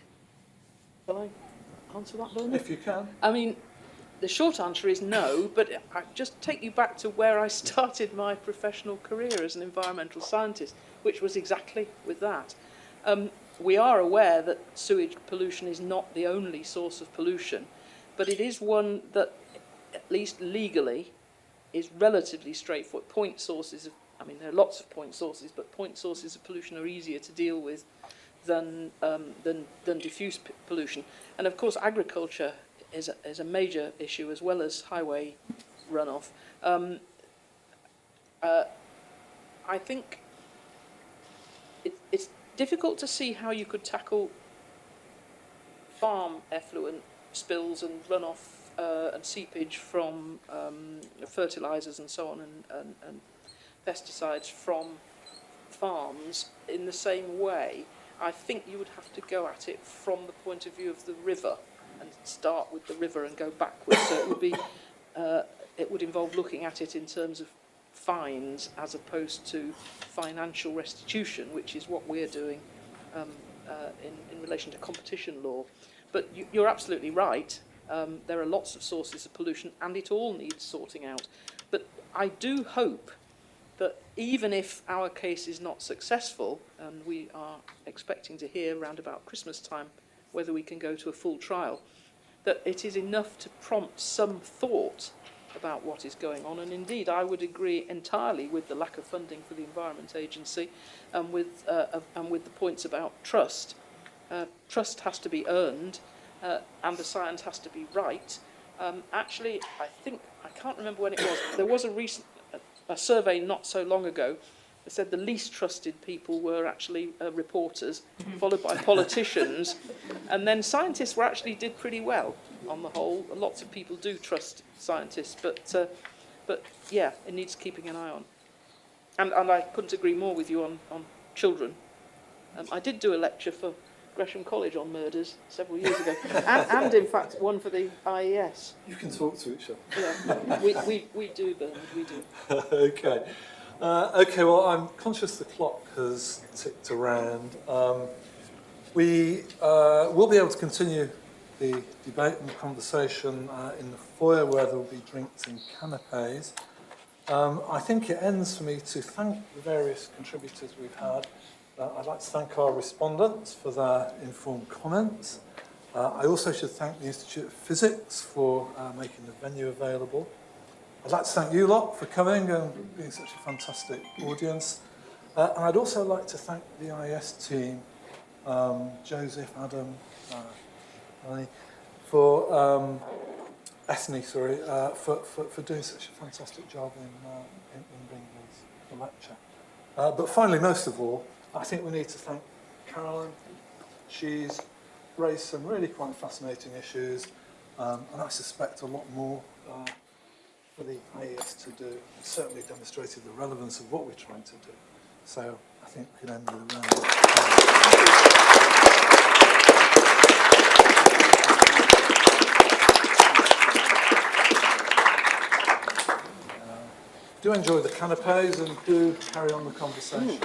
Shall I answer that, Bernard? If you can. I mean, the short answer is no, but I just take you back to where I started my professional career as an environmental scientist, which was exactly with that. We are aware that sewage pollution is not the only source of pollution, but it is one that, at least legally, is relatively straightforward. Point sources of, I mean, there are lots of point sources, but point sources of pollution are easier to deal with than diffuse pollution. And of course, agriculture is a major issue as well as highway runoff. I think it's difficult to see how you could tackle farm effluent spills and runoff and seepage from fertilisers and so on, and pesticides from farms in the same way, I think you would have to go at it from the point of view of the river and start with the river and go backwards. So it would be, it would involve looking at it in terms of fines as opposed to financial restitution, which is what we're doing in relation to competition law. But you're absolutely right. There are lots of sources of pollution, and it all needs sorting out. But I do hope that even if our case is not successful, and we are expecting to hear around about Christmas time whether we can go to a full trial, that it is enough to prompt some thought about what is going on. And indeed, I would agree entirely with the lack of funding for the Environment Agency, and with the points about trust. Trust has to be earned, and the science has to be right. Actually, I can't remember when it was, there was a survey not so long ago that said the least trusted people were actually reporters, followed by politicians, and then scientists did pretty well on the whole. Lots of people do trust scientists, but yeah, it needs keeping an eye on. And I couldn't agree more with you on children. I did do a lecture for Gresham College on murders several years ago, and in fact one for the IES. You can talk to each other. Yeah, we do, Bernard, we do. Okay. Okay, well, I'm conscious the clock has ticked around. We will be able to continue the debate and the conversation in the foyer, where there will be drinks and canapes. I think it ends for me to thank the various contributors we've had. I'd like to thank our respondents for their informed comments. I also should thank the Institute of Physics for making the venue available. I'd like to thank you lot for coming and being such a fantastic audience. And I'd also like to thank the IES team, Joseph, Adam, Annie, for doing such a fantastic job in bringing the lecture. But finally, most of all, I think we need to thank Carolyn. She's raised some really quite fascinating issues, and I suspect a lot more for the IES to do. It's certainly demonstrated the relevance of what we're trying to do. So I think we can end with a round of applause. Do enjoy the canapes and do carry on the conversation.